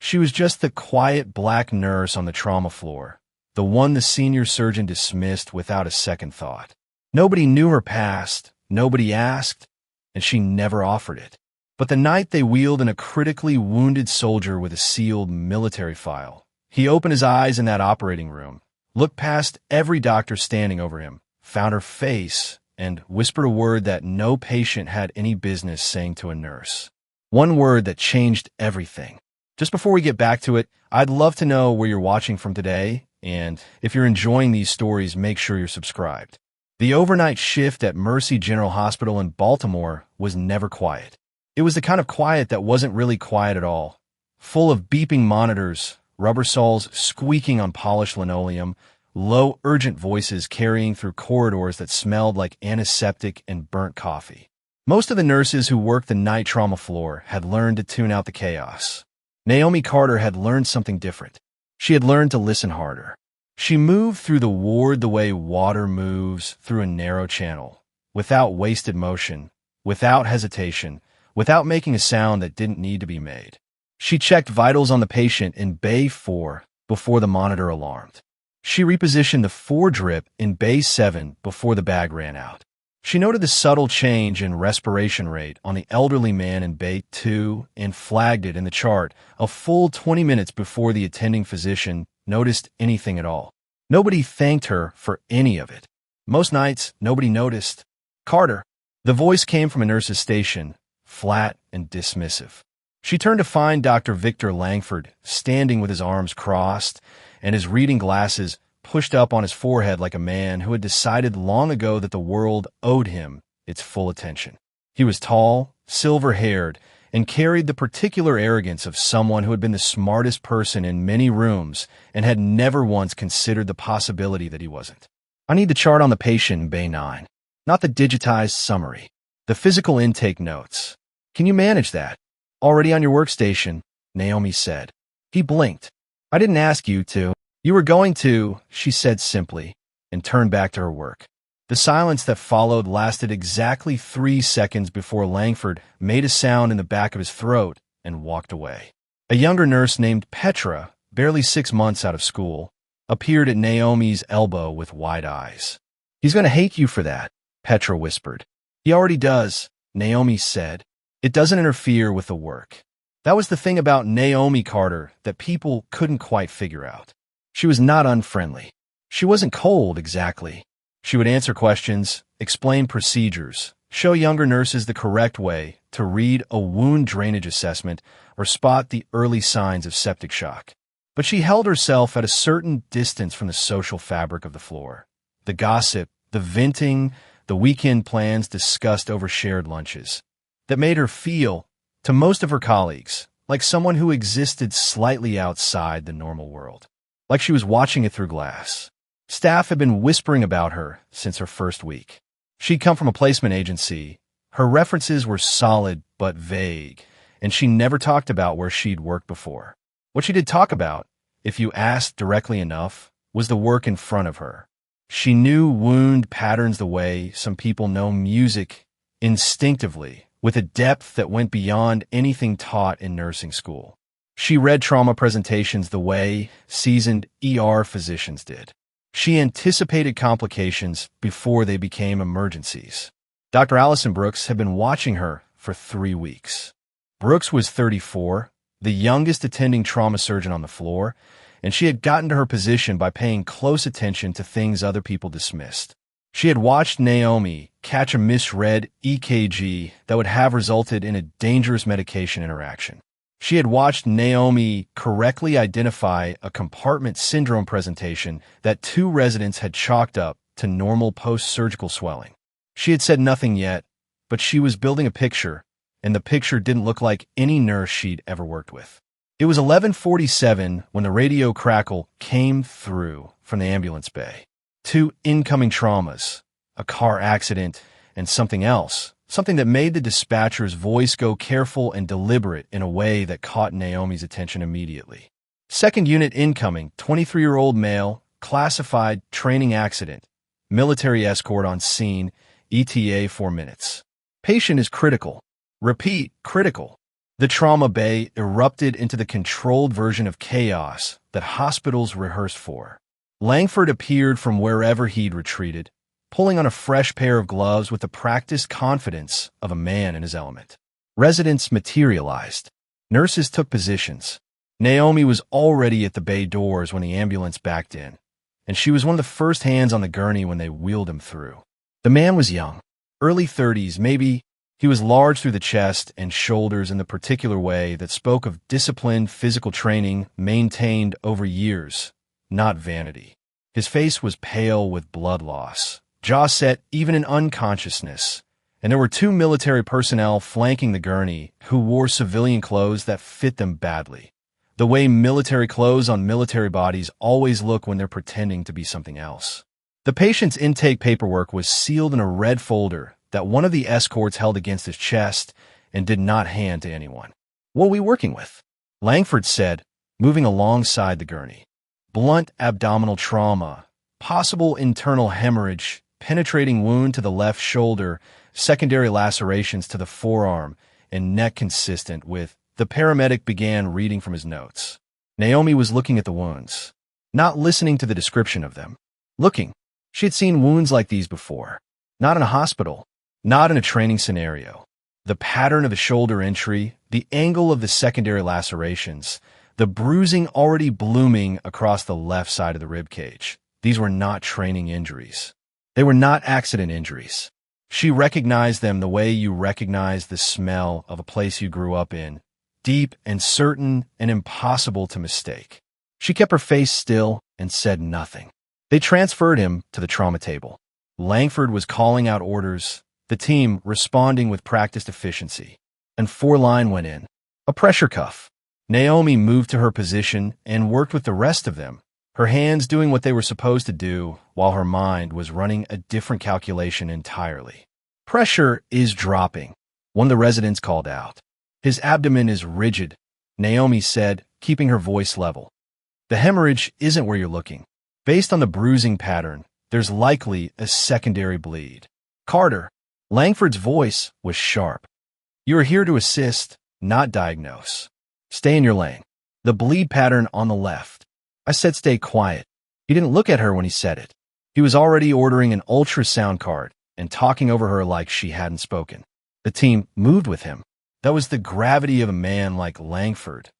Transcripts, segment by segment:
She was just the quiet black nurse on the trauma floor, the one the senior surgeon dismissed without a second thought. Nobody knew her past, nobody asked, and she never offered it. But the night they wheeled in a critically wounded soldier with a sealed military file, he opened his eyes in that operating room, looked past every doctor standing over him, found her face, and whispered a word that no patient had any business saying to a nurse. One word that changed everything. Just before we get back to it, I'd love to know where you're watching from today, and if you're enjoying these stories, make sure you're subscribed. The overnight shift at Mercy General Hospital in Baltimore was never quiet. It was the kind of quiet that wasn't really quiet at all. Full of beeping monitors, rubber soles squeaking on polished linoleum, low, urgent voices carrying through corridors that smelled like antiseptic and burnt coffee. Most of the nurses who worked the night trauma floor had learned to tune out the chaos. Naomi Carter had learned something different. She had learned to listen harder. She moved through the ward the way water moves through a narrow channel, without wasted motion, without hesitation, without making a sound that didn't need to be made. She checked vitals on the patient in Bay 4 before the monitor alarmed. She repositioned the 4 drip in Bay 7 before the bag ran out. She noted the subtle change in respiration rate on the elderly man in Bay 2 and flagged it in the chart a full 20 minutes before the attending physician noticed anything at all. Nobody thanked her for any of it. Most nights, nobody noticed. Carter. The voice came from a nurse's station, flat and dismissive. She turned to find Dr. Victor Langford standing with his arms crossed and his reading glasses pushed up on his forehead like a man who had decided long ago that the world owed him its full attention. He was tall, silver-haired, and carried the particular arrogance of someone who had been the smartest person in many rooms and had never once considered the possibility that he wasn't. I need the chart on the patient in Bay 9, not the digitized summary. The physical intake notes. Can you manage that? Already on your workstation, Naomi said. He blinked. I didn't ask you to. You were going to, she said simply, and turned back to her work. The silence that followed lasted exactly 3 seconds before Langford made a sound in the back of his throat and walked away. A younger nurse named Petra, barely 6 months out of school, appeared at Naomi's elbow with wide eyes. He's going to hate you for that, Petra whispered. He already does, Naomi said. It doesn't interfere with the work. That was the thing about Naomi Carter that people couldn't quite figure out. She was not unfriendly. She wasn't cold, exactly. She would answer questions, explain procedures, show younger nurses the correct way to read a wound drainage assessment or spot the early signs of septic shock. But she held herself at a certain distance from the social fabric of the floor. The gossip, the venting, the weekend plans discussed over shared lunches. That made her feel, to most of her colleagues, like someone who existed slightly outside the normal world. Like she was watching it through glass. Staff had been whispering about her since her first week. She'd come from a placement agency. Her references were solid but vague, and she never talked about where she'd worked before. What she did talk about, if you asked directly enough, was the work in front of her. She knew wound patterns the way some people know music instinctively, with a depth that went beyond anything taught in nursing school. She read trauma presentations the way seasoned ER physicians did. She anticipated complications before they became emergencies. Dr. Allison Brooks had been watching her for 3 weeks. Brooks was 34, the youngest attending trauma surgeon on the floor, and she had gotten to her position by paying close attention to things other people dismissed. She had watched Naomi catch a misread EKG that would have resulted in a dangerous medication interaction. She had watched Naomi correctly identify a compartment syndrome presentation that 2 residents had chalked up to normal post-surgical swelling. She had said nothing yet, but she was building a picture, and the picture didn't look like any nurse she'd ever worked with. It was 11:47 when the radio crackle came through from the ambulance bay. 2 incoming traumas, a car accident, and something else. Something that made the dispatcher's voice go careful and deliberate in a way that caught Naomi's attention immediately. Second unit incoming, 23-year-old male, classified training accident, military escort on scene, ETA 4 minutes. Patient is critical. Repeat, critical. The trauma bay erupted into the controlled version of chaos that hospitals rehearsed for. Langford appeared from wherever he'd retreated, pulling on a fresh pair of gloves with the practiced confidence of a man in his element. Residents materialized. Nurses took positions. Naomi was already at the bay doors when the ambulance backed in, and she was one of the first hands on the gurney when they wheeled him through. The man was young, early 30s, maybe. He was large through the chest and shoulders in the particular way that spoke of disciplined physical training maintained over years, not vanity. His face was pale with blood loss, jaw set even in unconsciousness, and there were two military personnel flanking the gurney who wore civilian clothes that fit them badly, the way military clothes on military bodies always look when they're pretending to be something else. The patient's intake paperwork was sealed in a red folder that one of the escorts held against his chest and did not hand to anyone. "What are we working with?" Langford said, moving alongside the gurney. "Blunt abdominal trauma, possible internal hemorrhage, penetrating wound to the left shoulder, secondary lacerations to the forearm, and neck consistent with..." The paramedic began reading from his notes. Naomi was looking at the wounds, not listening to the description of them. Looking. She had seen wounds like these before. Not in a hospital. Not in a training scenario. The pattern of the shoulder entry, the angle of the secondary lacerations, the bruising already blooming across the left side of the rib cage. These were not training injuries. They were not accident injuries. She recognized them the way you recognize the smell of a place you grew up in, deep and certain and impossible to mistake. She kept her face still and said nothing. They transferred him to the trauma table. Langford was calling out orders, the team responding with practiced efficiency. And 4-line went in. A pressure cuff. Naomi moved to her position and worked with the rest of them, her hands doing what they were supposed to do while her mind was running a different calculation entirely. "Pressure is dropping," one of the residents called out. "His abdomen is rigid," Naomi said, keeping her voice level. "The hemorrhage isn't where you're looking. Based on the bruising pattern, there's likely a secondary bleed." "Carter." Langford's voice was sharp. "You are here to assist, not diagnose. Stay in your lane. The bleed pattern on the left." I said stay quiet. He didn't look at her when he said it. He was already ordering an ultrasound card and talking over her like she hadn't spoken. The team moved with him. That was the gravity of a man like Langford.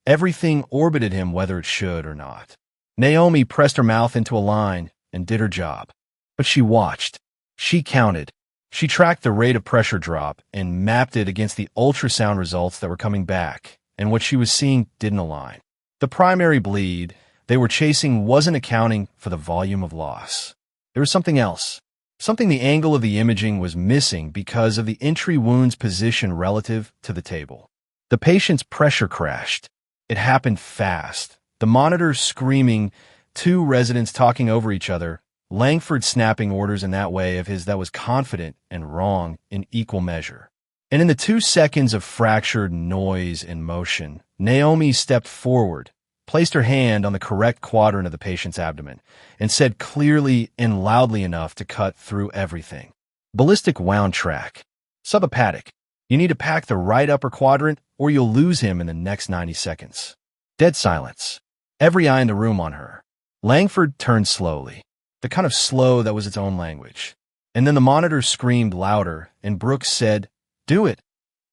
Everything orbited him whether it should or not. Naomi pressed her mouth into a line and did her job. But she watched. She counted. She tracked the rate of pressure drop and mapped it against the ultrasound results that were coming back, and what she was seeing didn't align. The primary bleed they were chasing wasn't accounting for the volume of loss. There was something else. Something the angle of the imaging was missing because of the entry wound's position relative to the table. The patient's pressure crashed. It happened fast. The monitor screaming, two residents talking over each other, Langford snapping orders in that way of his that was confident and wrong in equal measure. And in the 2 seconds of fractured noise and motion, Naomi stepped forward, placed her hand on the correct quadrant of the patient's abdomen, and said clearly and loudly enough to cut through everything. "Ballistic wound track. Subhepatic. You need to pack the right upper quadrant or you'll lose him in the next 90 seconds. Dead silence. Every eye in the room on her. Langford turned slowly. The kind of slow that was its own language. And then the monitor screamed louder, and Brooks said, "Do it."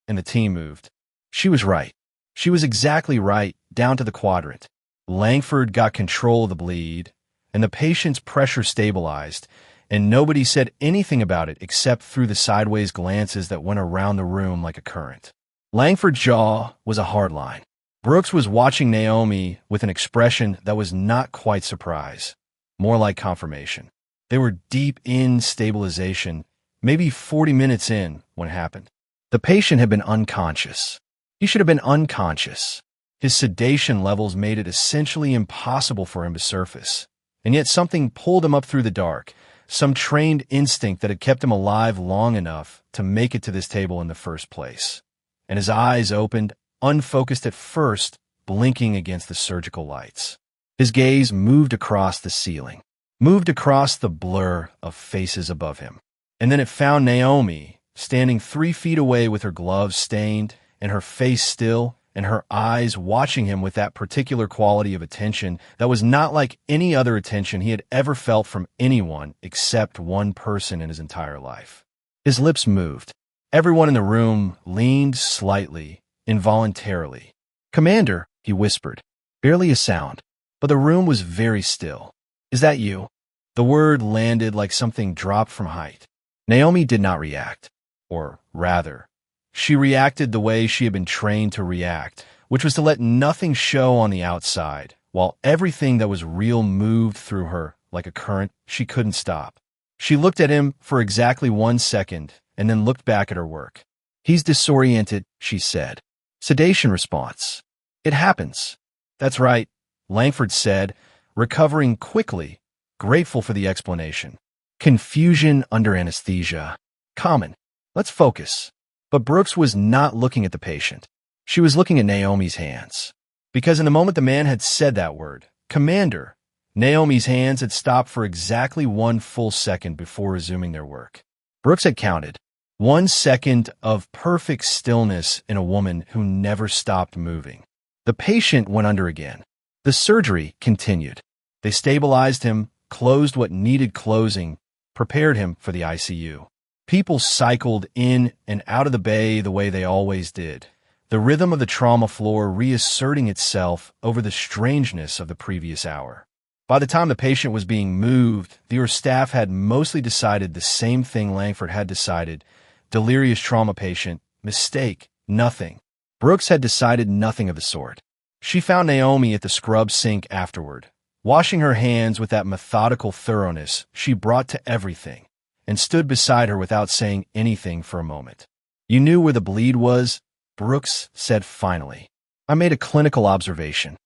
And the team moved. She was right. She was exactly right, down to the quadrant. Langford got control of the bleed, and the patient's pressure stabilized, and nobody said anything about it except through the sideways glances that went around the room like a current. Langford's jaw was a hard line. Brooks was watching Naomi with an expression that was not quite surprise. More like confirmation. They were deep in stabilization, maybe 40 minutes in when it happened. The patient had been unconscious. He should have been unconscious. His sedation levels made it essentially impossible for him to surface. And yet something pulled him up through the dark, some trained instinct that had kept him alive long enough to make it to this table in the first place. And his eyes opened, unfocused at first, blinking against the surgical lights. His gaze moved across the ceiling, moved across the blur of faces above him. And then it found Naomi, standing 3 feet away with her gloves stained and her face still, and her eyes watching him with that particular quality of attention that was not like any other attention he had ever felt from anyone except one person in his entire life. His lips moved. Everyone in the room leaned slightly, involuntarily. "Commander," he whispered. Barely a sound, but the room was very still. "Is that you?" The word landed like something dropped from height. Naomi did not react. Or rather, she reacted the way she had been trained to react, which was to let nothing show on the outside, while everything that was real moved through her like a current she couldn't stop. She looked at him for exactly 1 second and then looked back at her work. "He's disoriented," she said. Sedation response. "It happens." "That's right," Langford said, recovering quickly, grateful for the explanation. "Confusion under anesthesia. Common. Let's focus." But Brooks was not looking at the patient. She was looking at Naomi's hands. Because in the moment the man had said that word, "Commander," Naomi's hands had stopped for exactly 1 full second before resuming their work. Brooks had counted. 1 second of perfect stillness in a woman who never stopped moving. The patient went under again. The surgery continued. They stabilized him, closed what needed closing, prepared him for the ICU. People cycled in and out of the bay the way they always did, the rhythm of the trauma floor reasserting itself over the strangeness of the previous hour. By the time the patient was being moved, the staff had mostly decided the same thing Langford had decided: delirious trauma patient, mistake, nothing. Brooks had decided nothing of the sort. She found Naomi at the scrub sink afterward, washing her hands with that methodical thoroughness she brought to everything, and stood beside her without saying anything for a moment. "You knew where the bleed was?" Brooks said finally. "I made a clinical observation."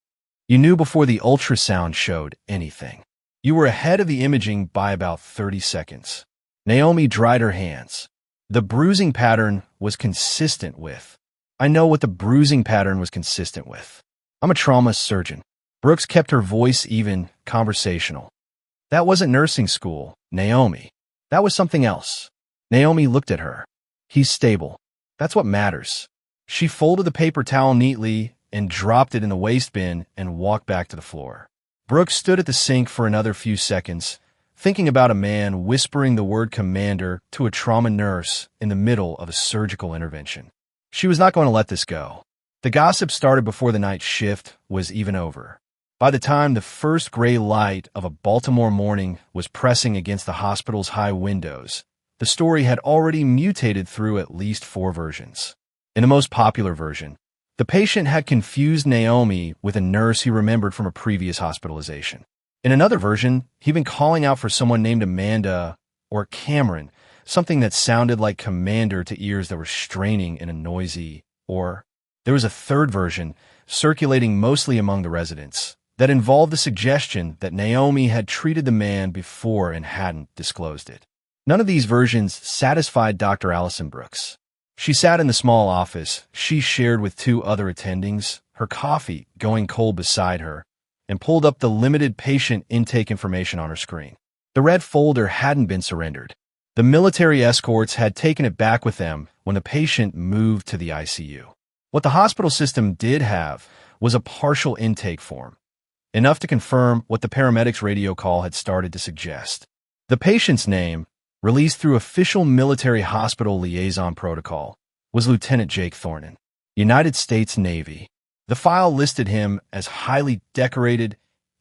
"You knew before the ultrasound showed anything." "You were ahead of the imaging by about 30 seconds. Naomi dried her hands. "The bruising pattern was consistent with." "I know what the bruising pattern was consistent with. I'm a trauma surgeon." Brooks kept her voice even, conversational. "That wasn't nursing school, Naomi. That was something else." Naomi looked at her. "He's stable. That's what matters." She folded the paper towel neatly and dropped it in the waste bin and walked back to the floor. Brooks stood at the sink for another few seconds, thinking about a man whispering the word "commander" to a trauma nurse in the middle of a surgical intervention. She was not going to let this go. The gossip started before the night shift was even over. By the time the first gray light of a Baltimore morning was pressing against the hospital's high windows, the story had already mutated through at least 4 versions. In the most popular version, the patient had confused Naomi with a nurse he remembered from a previous hospitalization. In another version, he'd been calling out for someone named Amanda or Cameron, something that sounded like commander to ears that were straining in a noisy, or there was a third version, circulating mostly among the residents, that involved the suggestion that Naomi had treated the man before and hadn't disclosed it. None of these versions satisfied Dr. Allison Brooks. She sat in the small office she shared with 2 other attendings, her coffee going cold beside her, and pulled up the limited patient intake information on her screen. The red folder hadn't been surrendered. The military escorts had taken it back with them when the patient moved to the ICU. What the hospital system did have was a partial intake form, enough to confirm what the paramedics' radio call had started to suggest. The patient's name, released through official military hospital liaison protocol, was Lieutenant Jake Thornton, United States Navy. The file listed him as highly decorated,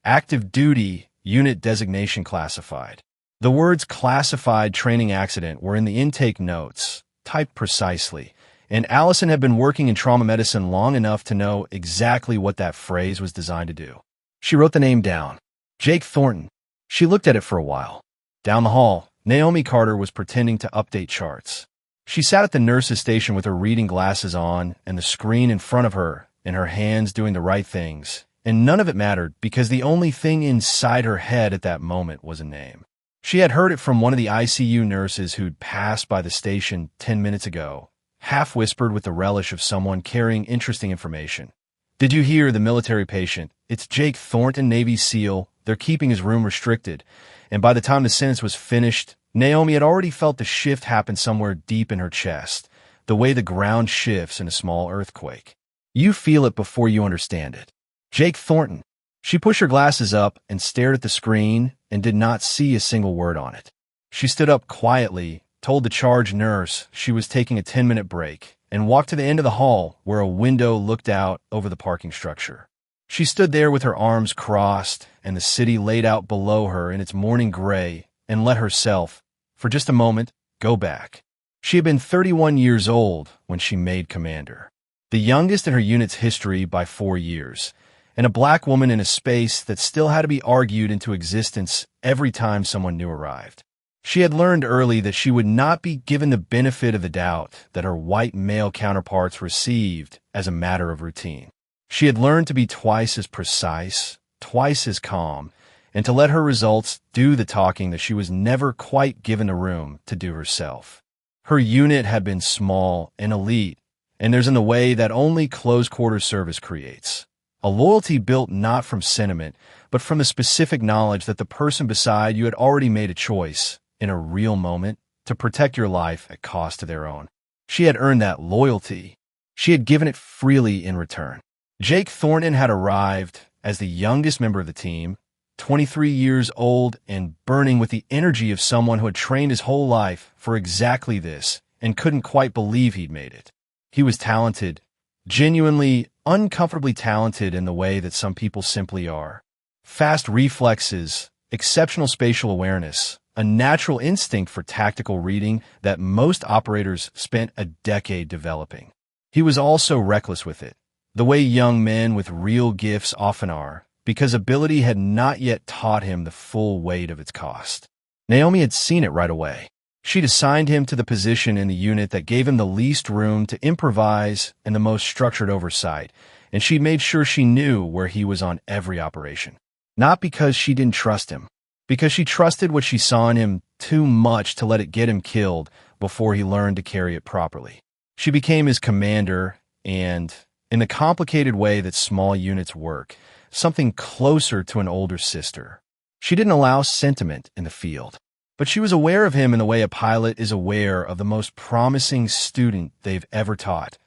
active duty, unit designation classified. The words "classified training accident" were in the intake notes, typed precisely, and Allison had been working in trauma medicine long enough to know exactly what that phrase was designed to do. She wrote the name down. Jake Thornton. She looked at it for a while. Down the hall, Naomi Carter was pretending to update charts. She sat at the nurse's station with her reading glasses on and the screen in front of her and her hands doing the right things, and none of it mattered because the only thing inside her head at that moment was a name. She had heard it from one of the ICU nurses who'd passed by the station 10 minutes ago, half whispered with the relish of someone carrying interesting information. "Did you hear the military patient? It's Jake Thornton, Navy SEAL. They're keeping his room restricted." And by the time the sentence was finished, Naomi had already felt the shift happen somewhere deep in her chest. the way the ground shifts in a small earthquake. You feel it before you understand it. Jake Thornton. She pushed her glasses up and stared at the screen and did not see a single word on it. She stood up quietly, told the charge nurse she was taking a 10-minute break, and walked to the end of the hall where a window looked out over the parking structure. She stood there with her arms crossed and the city laid out below her in its morning gray and let herself, for just a moment, go back. She had been 31 years old when she made commander, the youngest in her unit's history by 4 years, and a black woman in a space that still had to be argued into existence every time someone new arrived. She had learned early that she would not be given the benefit of the doubt that her white male counterparts received as a matter of routine. She had learned to be twice as precise, twice as calm, and to let her results do the talking that she was never quite given the room to do herself. Her unit had been small and elite, and there's in the way that only close-quarter service creates. A loyalty built not from sentiment, but from the specific knowledge that the person beside you had already made a choice, in a real moment, to protect your life at cost to their own. She had earned that loyalty. She had given it freely in return. Jake Thornton had arrived as the youngest member of the team, 23 years old and burning with the energy of someone who had trained his whole life for exactly this and couldn't quite believe he'd made it. He was talented, genuinely, uncomfortably talented in the way that some people simply are. Fast reflexes, exceptional spatial awareness, a natural instinct for tactical reading that most operators spent a decade developing. He was also reckless with it, the way young men with real gifts often are, because ability had not yet taught him the full weight of its cost. Naomi had seen it right away. She'd assigned him to the position in the unit that gave him the least room to improvise and the most structured oversight, and she'd made sure she knew where he was on every operation. Not because she didn't trust him, because she trusted what she saw in him too much to let it get him killed before he learned to carry it properly. She became his commander and, in the complicated way that small units work, something closer to an older sister. She didn't allow sentiment in the field, but she was aware of him in the way a pilot is aware of the most promising student they've ever taught,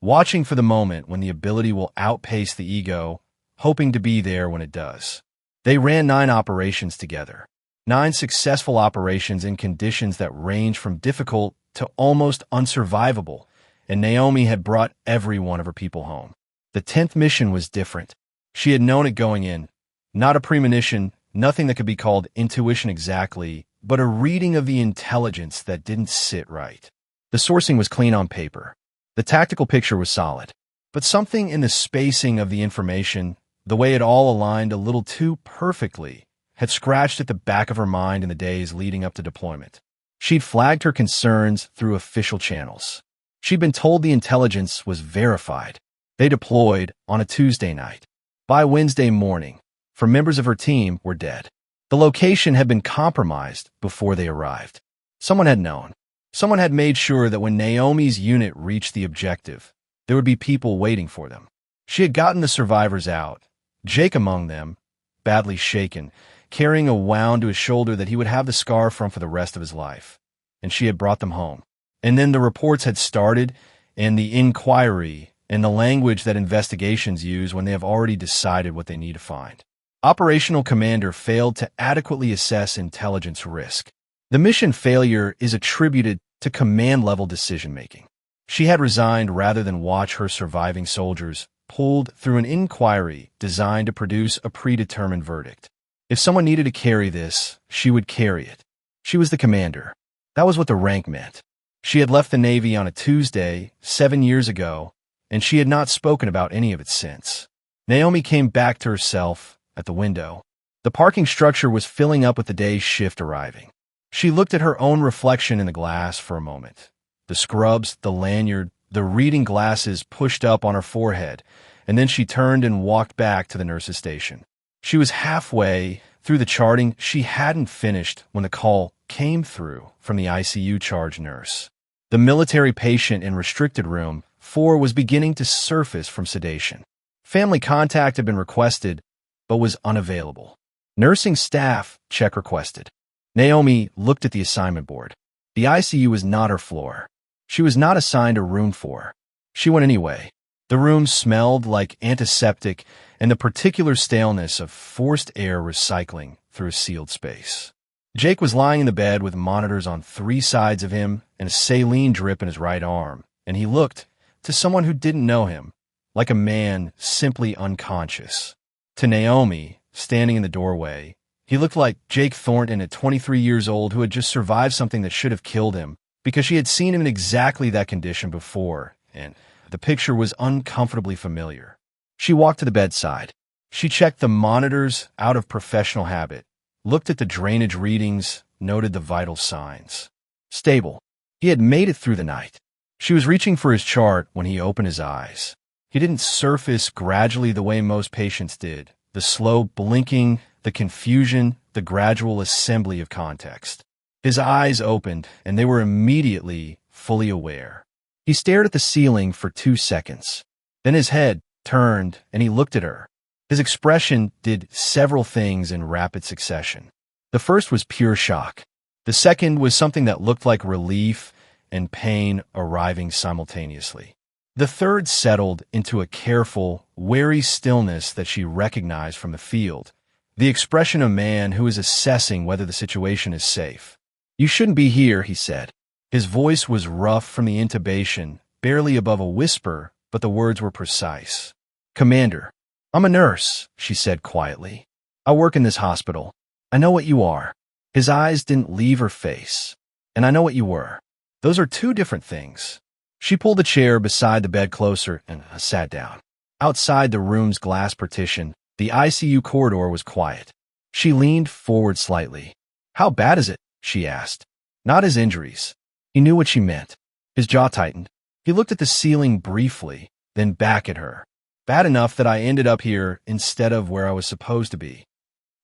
watching for the moment when the ability will outpace the ego, hoping to be there when it does. They ran 9 operations together, 9 successful operations in conditions that range from difficult to almost unsurvivable, and Naomi had brought every one of her people home. The 10th mission was different. She had known it going in. Not a premonition, nothing that could be called intuition exactly, but a reading of the intelligence that didn't sit right. The sourcing was clean on paper. The tactical picture was solid. But something in the spacing of the information, the way it all aligned a little too perfectly, had scratched at the back of her mind in the days leading up to deployment. She'd flagged her concerns through official channels. She'd been told the intelligence was verified. They deployed on a Tuesday night. By Wednesday morning, for members of her team were dead. The location had been compromised before they arrived. Someone had known. Someone had made sure that when Naomi's unit reached the objective, there would be people waiting for them. She had gotten the survivors out, Jake among them, badly shaken, carrying a wound to his shoulder that he would have the scar from for the rest of his life. And she had brought them home. And then the reports had started, and the inquiry, and the language that investigations use when they have already decided what they need to find. Operational Commander failed to adequately assess intelligence risk. The mission failure is attributed to command-level decision-making. She had resigned rather than watch her surviving soldiers pulled through an inquiry designed to produce a predetermined verdict. If someone needed to carry this, she would carry it. She was the commander. That was what the rank meant. She had left the Navy on a Tuesday, 7 years ago, and she had not spoken about any of it since. Naomi came back to herself at the window. The parking structure was filling up with the day's shift arriving. She looked at her own reflection in the glass for a moment. The scrubs, the lanyard, the reading glasses pushed up on her forehead, and then she turned and walked back to the nurse's station. She was halfway through the charting she hadn't finished when the call came through from the ICU charge nurse. The military patient in restricted room 4 was beginning to surface from sedation. Family contact had been requested, but was unavailable. Nursing staff check requested. Naomi looked at the assignment board. The ICU was not her floor. She was not assigned a room for. She went anyway. The room smelled like antiseptic and the particular staleness of forced air recycling through a sealed space. Jake was lying in the bed with monitors on 3 sides of him and a saline drip in his right arm, and he looked, to someone who didn't know him, like a man simply unconscious. To Naomi, standing in the doorway, he looked like Jake Thornton at 23 years old who had just survived something that should have killed him because she had seen him in exactly that condition before, and the picture was uncomfortably familiar. She walked to the bedside. She checked the monitors out of professional habit, looked at the drainage readings, noted the vital signs. Stable. He had made it through the night. She was reaching for his chart when he opened his eyes. He didn't surface gradually the way most patients did, the slow blinking, the confusion, the gradual assembly of context. His eyes opened, and they were immediately fully aware. He stared at the ceiling for 2 seconds. Then his head turned, and he looked at her. His expression did several things in rapid succession. The first was pure shock. The second was something that looked like relief and pain arriving simultaneously. The third settled into a careful, wary stillness that she recognized from the field, the expression of a man who is assessing whether the situation is safe. "You shouldn't be here," he said. His voice was rough from the intubation, barely above a whisper, but the words were precise. "Commander, I'm a nurse," she said quietly. "I work in this hospital. I know what you are." His eyes didn't leave her face. "And I know what you were. Those are 2 different things." She pulled the chair beside the bed closer and sat down. Outside the room's glass partition, the ICU corridor was quiet. She leaned forward slightly. "How bad is it?" she asked. Not his injuries. He knew what she meant. His jaw tightened. He looked at the ceiling briefly, then back at her. "Bad enough that I ended up here instead of where I was supposed to be."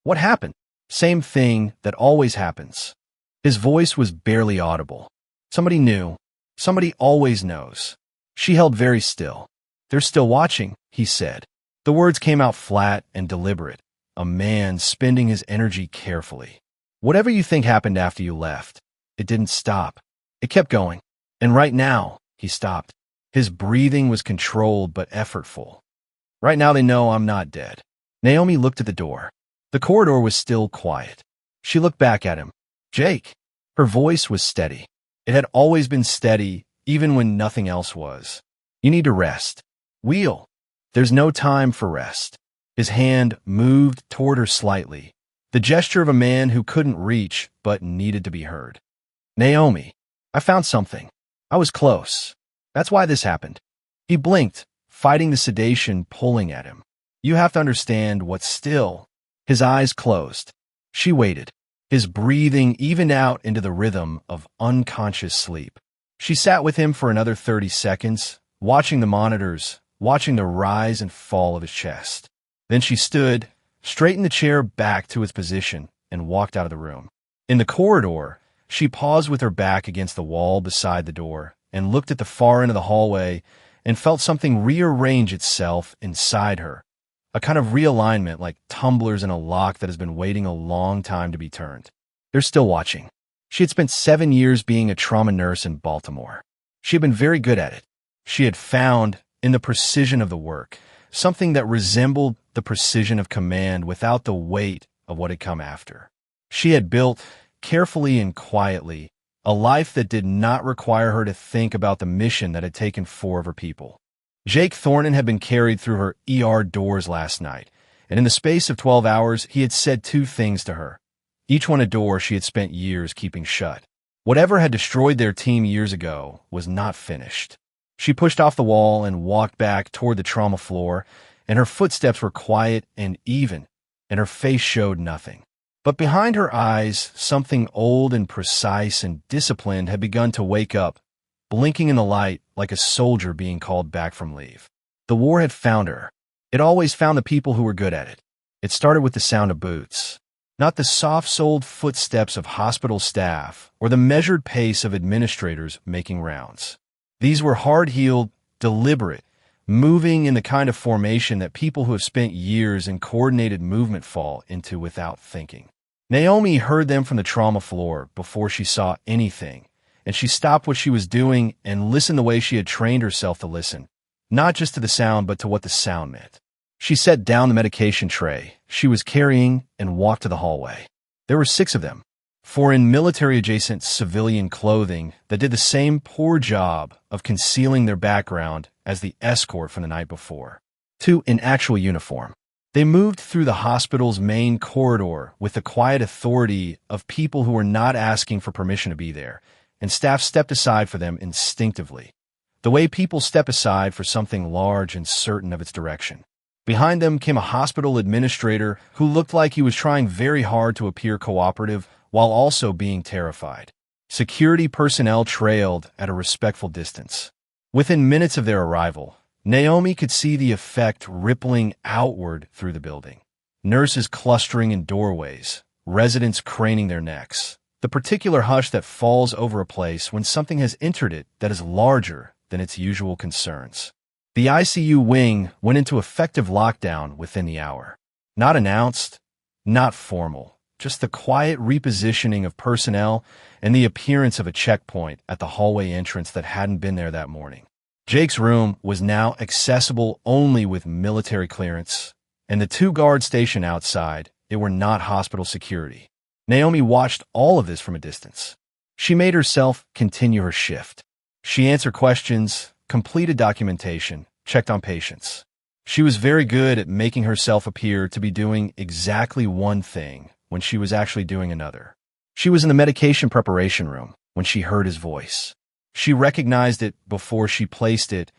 "What happened?" "Same thing that always happens." His voice was barely audible. "Somebody knew. Somebody always knows." She held very still. "They're still watching," he said. The words came out flat and deliberate, a man spending his energy carefully. "Whatever you think happened after you left, it didn't stop. It kept going. And right now," he stopped. His breathing was controlled but effortful. "Right now they know I'm not dead." Naomi looked at the door. The corridor was still quiet. She looked back at him. "Jake." Her voice was steady. It had always been steady, even when nothing else was. "You need to rest." "Wheel." "There's no time for rest." His hand moved toward her slightly, the gesture of a man who couldn't reach but needed to be heard. "Naomi, I found something. I was close. That's why this happened." He blinked, fighting the sedation pulling at him. "You have to understand what's still." His eyes closed. She waited. His breathing evened out into the rhythm of unconscious sleep. She sat with him for another 30 seconds, watching the monitors, watching the rise and fall of his chest. Then she stood, straightened the chair back to its position, and walked out of the room. In the corridor, she paused with her back against the wall beside the door and looked at the far end of the hallway and felt something rearrange itself inside her, a kind of realignment like tumblers in a lock that has been waiting a long time to be turned. They're still watching. She had spent 7 years being a trauma nurse in Baltimore. She had been very good at it. She had found, in the precision of the work, something that resembled the precision of command without the weight of what had come after. She had built, carefully and quietly, a life that did not require her to think about the mission that had taken 4 of her people. Jake Thornton had been carried through her ER doors last night, and in the space of 12 hours, he had said 2 things to her, each one a door she had spent years keeping shut. Whatever had destroyed their team years ago was not finished. She pushed off the wall and walked back toward the trauma floor, and her footsteps were quiet and even, and her face showed nothing. But behind her eyes, something old and precise and disciplined had begun to wake up, blinking in the light like a soldier being called back from leave. The war had found her. It always found the people who were good at it. It started with the sound of boots, not the soft-soled footsteps of hospital staff or the measured pace of administrators making rounds. These were hard-heeled, deliberate, moving in the kind of formation that people who have spent years in coordinated movement fall into without thinking. Naomi heard them from the trauma floor before she saw anything, and she stopped what she was doing and listened the way she had trained herself to listen, not just to the sound, but to what the sound meant. She set down the medication tray she was carrying and walked to the hallway. There were 6 of them, 4 in military-adjacent civilian clothing that did the same poor job of concealing their background as the escort from the night before. 2 in actual uniform. They moved through the hospital's main corridor with the quiet authority of people who were not asking for permission to be there, and staff stepped aside for them instinctively, the way people step aside for something large and certain of its direction. Behind them came a hospital administrator who looked like he was trying very hard to appear cooperative while also being terrified. Security personnel trailed at a respectful distance. Within minutes of their arrival, Naomi could see the effect rippling outward through the building. Nurses clustering in doorways, residents craning their necks. The particular hush that falls over a place when something has entered it that is larger than its usual concerns. The ICU wing went into effective lockdown within the hour. Not announced, not formal, just the quiet repositioning of personnel and the appearance of a checkpoint at the hallway entrance that hadn't been there that morning. Jake's room was now accessible only with military clearance, and the 2 guards stationed outside, it were not hospital security. Naomi watched all of this from a distance. She made herself continue her shift. She answered questions, completed documentation, checked on patients. She was very good at making herself appear to be doing exactly one thing when she was actually doing another. She was in the medication preparation room when she heard his voice. She recognized it before she placed it,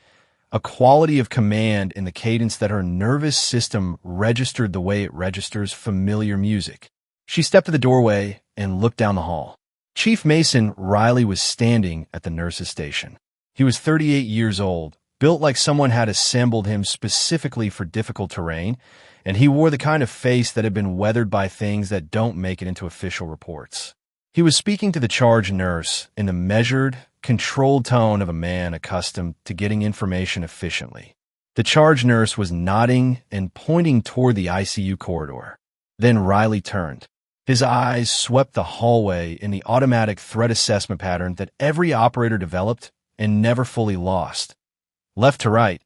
a quality of command in the cadence that her nervous system registered the way it registers familiar music. She stepped to the doorway and looked down the hall. Chief Mason Riley was standing at the nurse's station. He was 38 years old, built like someone had assembled him specifically for difficult terrain, and he wore the kind of face that had been weathered by things that don't make it into official reports. He was speaking to the charge nurse in the measured, controlled tone of a man accustomed to getting information efficiently. The charge nurse was nodding and pointing toward the ICU corridor. Then Riley turned. His eyes swept the hallway in the automatic threat assessment pattern that every operator developed and never fully lost. Left to right,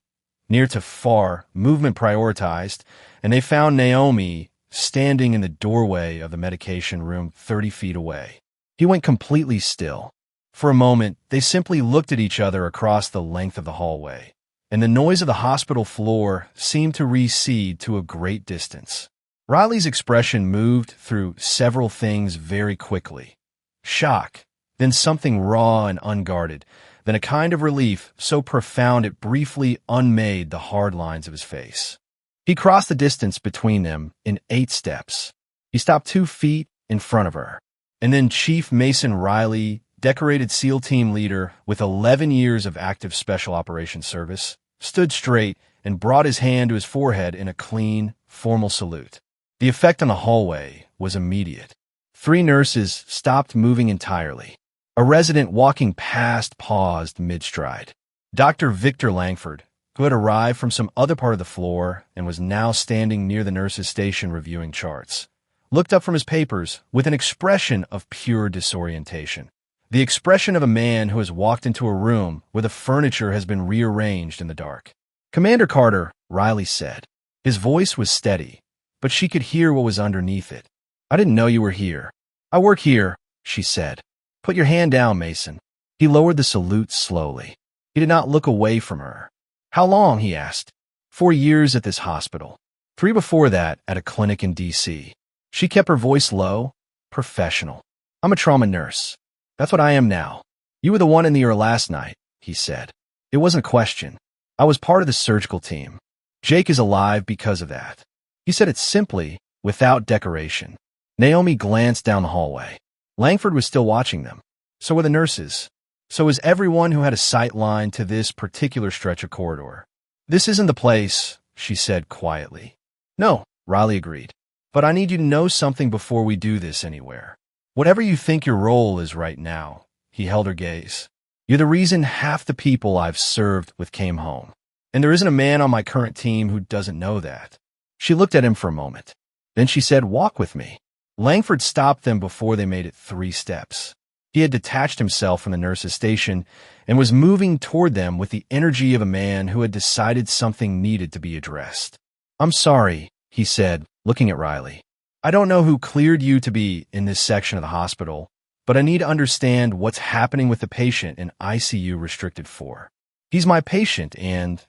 near to far, movement prioritized, and they found Naomi standing in the doorway of the medication room 30 feet away. He went completely still. For a moment, they simply looked at each other across the length of the hallway, and the noise of the hospital floor seemed to recede to a great distance. Riley's expression moved through several things very quickly. Shock, then something raw and unguarded, then a kind of relief so profound it briefly unmade the hard lines of his face. He crossed the distance between them in 8 steps. He stopped 2 feet in front of her. And then Chief Mason Riley, decorated SEAL team leader with 11 years of active special operations service, stood straight and brought his hand to his forehead in a clean, formal salute. The effect on the hallway was immediate. 3 nurses stopped moving entirely. A resident walking past paused mid-stride. Dr. Victor Langford, who had arrived from some other part of the floor and was now standing near the nurse's station reviewing charts, looked up from his papers with an expression of pure disorientation. The expression of a man who has walked into a room where the furniture has been rearranged in the dark. "Commander Carter," Riley said. His voice was steady, but she could hear what was underneath it. "I didn't know you were here." "I work here," she said. "Put your hand down, Mason." He lowered the salute slowly. He did not look away from her. "How long?" he asked. 4 years at this hospital. 3 before that at a clinic in D.C. She kept her voice low, professional. "I'm a trauma nurse. That's what I am now." "You were the one in the ER last night," he said. It wasn't a question. "I was part of the surgical team. Jake is alive because of that." He said it simply, without decoration. Naomi glanced down the hallway. Langford was still watching them. So were the nurses. So was everyone who had a sight line to this particular stretch of corridor. "This isn't the place," she said quietly. "No," Riley agreed. "But I need you to know something before we do this anywhere. Whatever you think your role is right now," he held her gaze, "you're the reason half the people I've served with came home. And there isn't a man on my current team who doesn't know that." She looked at him for a moment. Then she said, "Walk with me." Langford stopped them before they made it 3 steps. He had detached himself from the nurse's station and was moving toward them with the energy of a man who had decided something needed to be addressed. "I'm sorry," he said, looking at Riley. "I don't know who cleared you to be in this section of the hospital, but I need to understand what's happening with the patient in ICU Restricted 4. He's my patient, and—"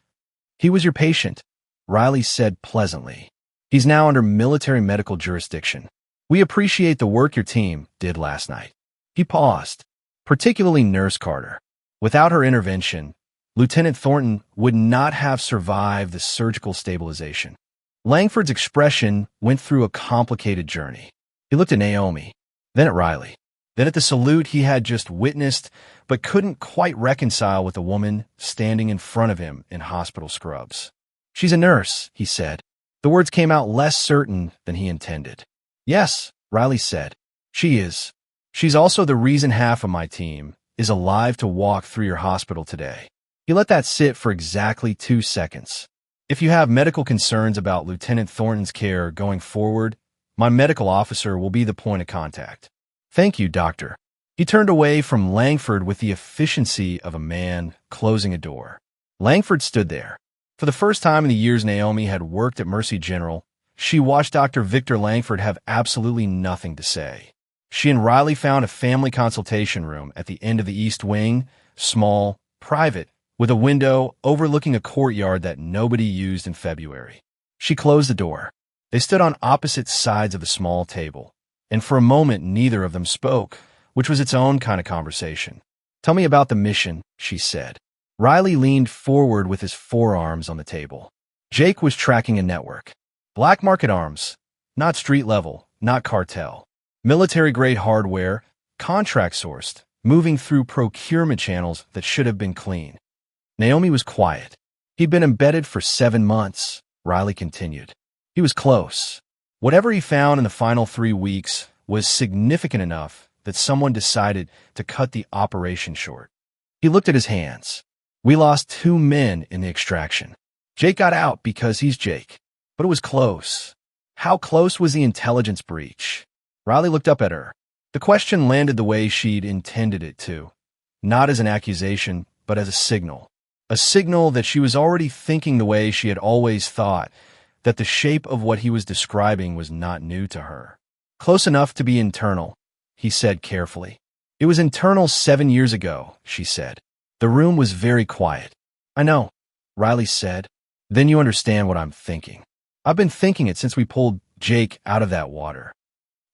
"He was your patient," Riley said pleasantly. "He's now under military medical jurisdiction. We appreciate the work your team did last night." He paused, particularly Nurse Carter. Without her intervention, Lieutenant Thornton would not have survived the surgical stabilization. Langford's expression went through a complicated journey. He looked at Naomi, then at Riley, then at the salute he had just witnessed, but couldn't quite reconcile with the woman standing in front of him in hospital scrubs. "She's a nurse," he said. The words came out less certain than he intended. "Yes," Riley said. "She is. She's also the reason half of my team is alive to walk through your hospital today." He let that sit for exactly 2 seconds. "If you have medical concerns about Lieutenant Thornton's care going forward, my medical officer will be the point of contact." "Thank you, Doctor." He turned away from Langford with the efficiency of a man closing a door. Langford stood there. For the first time in the years Naomi had worked at Mercy General, she watched Dr. Victor Langford have absolutely nothing to say. She and Riley found a family consultation room at the end of the East Wing, small, private, with a window overlooking a courtyard that nobody used in February. She closed the door. They stood on opposite sides of the small table, and for a moment neither of them spoke, which was its own kind of conversation. "Tell me about the mission," she said. Riley leaned forward with his forearms on the table. Jake was tracking a network. Black market arms, not street level, not cartel. Military-grade hardware, contract-sourced, moving through procurement channels that should have been clean. Naomi was quiet. "He'd been embedded for 7 months," Riley continued. "He was close. Whatever he found in the final 3 weeks was significant enough that someone decided to cut the operation short." He looked at his hands. "We lost 2 men in the extraction. Jake got out because he's Jake. But it was close. How close was the intelligence breach?" Riley looked up at her. The question landed the way she'd intended it to. Not as an accusation, but as a signal. A signal that she was already thinking the way she had always thought, that the shape of what he was describing was not new to her. "Close enough to be internal," he said carefully. "It was internal 7 years ago," she said. The room was very quiet. "I know," Riley said. "Then you understand what I'm thinking. I've been thinking it since we pulled Jake out of that water."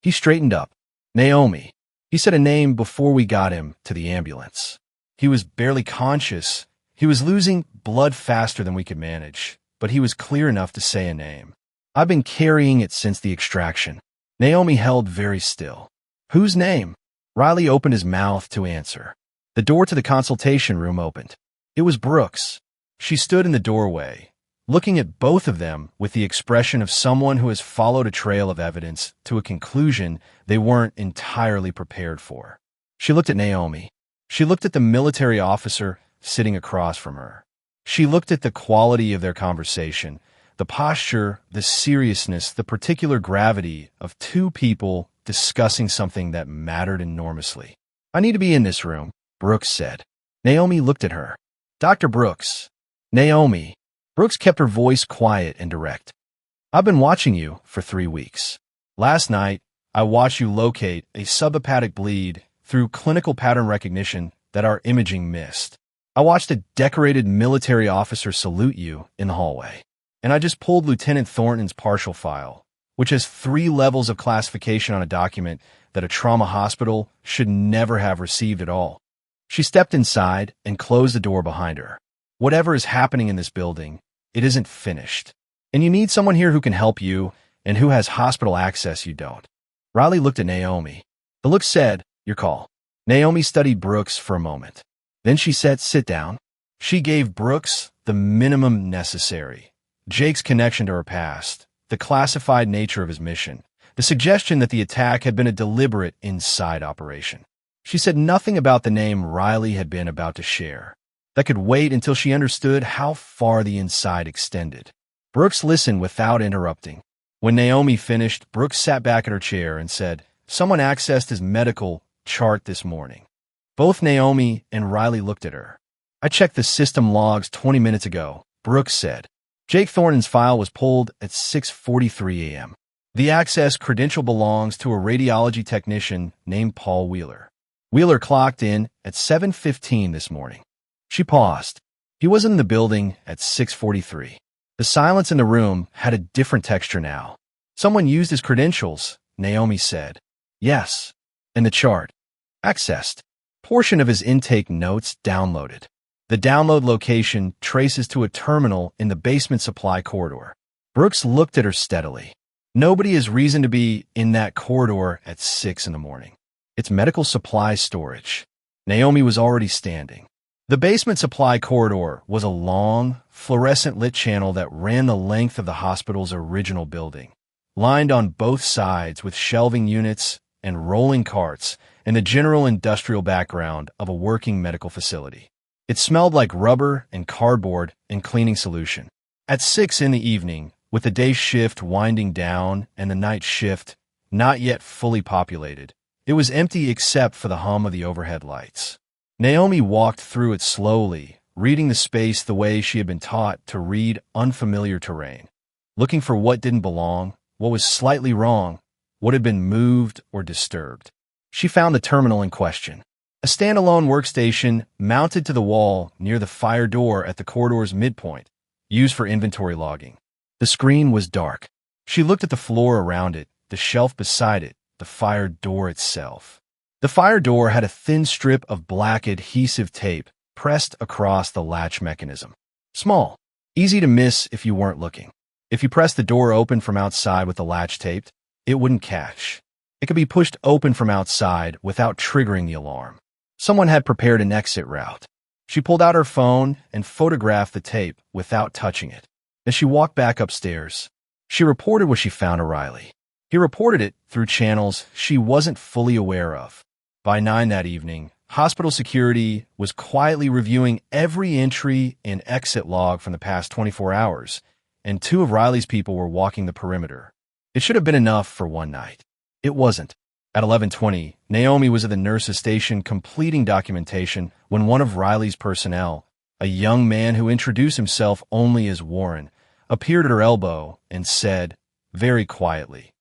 He straightened up. "Naomi." He said a name before we got him to the ambulance. He was barely conscious. He was losing blood faster than we could manage, but he was clear enough to say a name. "I've been carrying it since the extraction." Naomi held very still. "Whose name?" Riley opened his mouth to answer. The door to the consultation room opened. It was Brooks. She stood in the doorway, looking at both of them with the expression of someone who has followed a trail of evidence to a conclusion they weren't entirely prepared for. She looked at Naomi. She looked at the military officer sitting across from her. She looked at the quality of their conversation, the posture, the seriousness, the particular gravity of 2 people discussing something that mattered enormously. "I need to be in this room," Brooks said. Naomi looked at her. "Dr. Brooks." "Naomi." Brooks kept her voice quiet and direct. "I've been watching you for 3 weeks. Last night, I watched you locate a subhepatic bleed through clinical pattern recognition that our imaging missed. I watched a decorated military officer salute you in the hallway. And I just pulled Lieutenant Thornton's partial file, which has 3 levels of classification on a document that a trauma hospital should never have received at all." She stepped inside and closed the door behind her. "Whatever is happening in this building, it isn't finished. And you need someone here who can help you and who has hospital access you don't." Riley looked at Naomi. The look said, "Your call." Naomi studied Brooks for a moment. Then she said, "Sit down." She gave Brooks the minimum necessary. Jake's connection to her past, the classified nature of his mission, the suggestion that the attack had been a deliberate inside operation. She said nothing about the name Riley had been about to share. That could wait until she understood how far the inside extended. Brooks listened without interrupting. When Naomi finished, Brooks sat back in her chair and said, "Someone accessed his medical chart this morning. Both Naomi and Riley looked at her. "I checked the system logs 20 minutes ago," Brooks said. "Jake Thornton's file was pulled at 6:43 a.m. The access credential belongs to a radiology technician named Paul Wheeler. Wheeler clocked in at 7:15 this morning." She paused. "He wasn't in the building at 6:43. The silence in the room had a different texture now. "Someone used his credentials," Naomi said. "Yes." "And the chart." "Accessed." Portion of his intake notes downloaded. The download location traces to a terminal in the basement supply corridor. Brooks looked at her steadily. "Nobody has reason to be in that corridor at 6 in the morning. It's medical supply storage." Naomi was already standing. The basement supply corridor was a long, fluorescent-lit channel that ran the length of the hospital's original building, lined on both sides with shelving units and rolling carts and the general industrial background of a working medical facility. It smelled like rubber and cardboard and cleaning solution. At 6 in the evening, with the day shift winding down and the night shift not yet fully populated, it was empty except for the hum of the overhead lights. Naomi walked through it slowly, reading the space the way she had been taught to read unfamiliar terrain, looking for what didn't belong, what was slightly wrong, what had been moved or disturbed. She found the terminal in question. A standalone workstation mounted to the wall near the fire door at the corridor's midpoint, used for inventory logging. The screen was dark. She looked at the floor around it, the shelf beside it, the fire door itself. The fire door had a thin strip of black adhesive tape pressed across the latch mechanism. Small, easy to miss if you weren't looking. If you pressed the door open from outside with the latch taped, it wouldn't catch. It could be pushed open from outside without triggering the alarm. Someone had prepared an exit route. She pulled out her phone and photographed the tape without touching it. As she walked back upstairs, she reported what she found to Riley. He reported it through channels she wasn't fully aware of. By 9 that evening, hospital security was quietly reviewing every entry and exit log from the past 24 hours, and 2 of Riley's people were walking the perimeter. It should have been enough for one night. It wasn't. At 11:20, Naomi was at the nurse's station completing documentation when one of Riley's personnel, a young man who introduced himself only as Warren, appeared at her elbow and said, very quietly,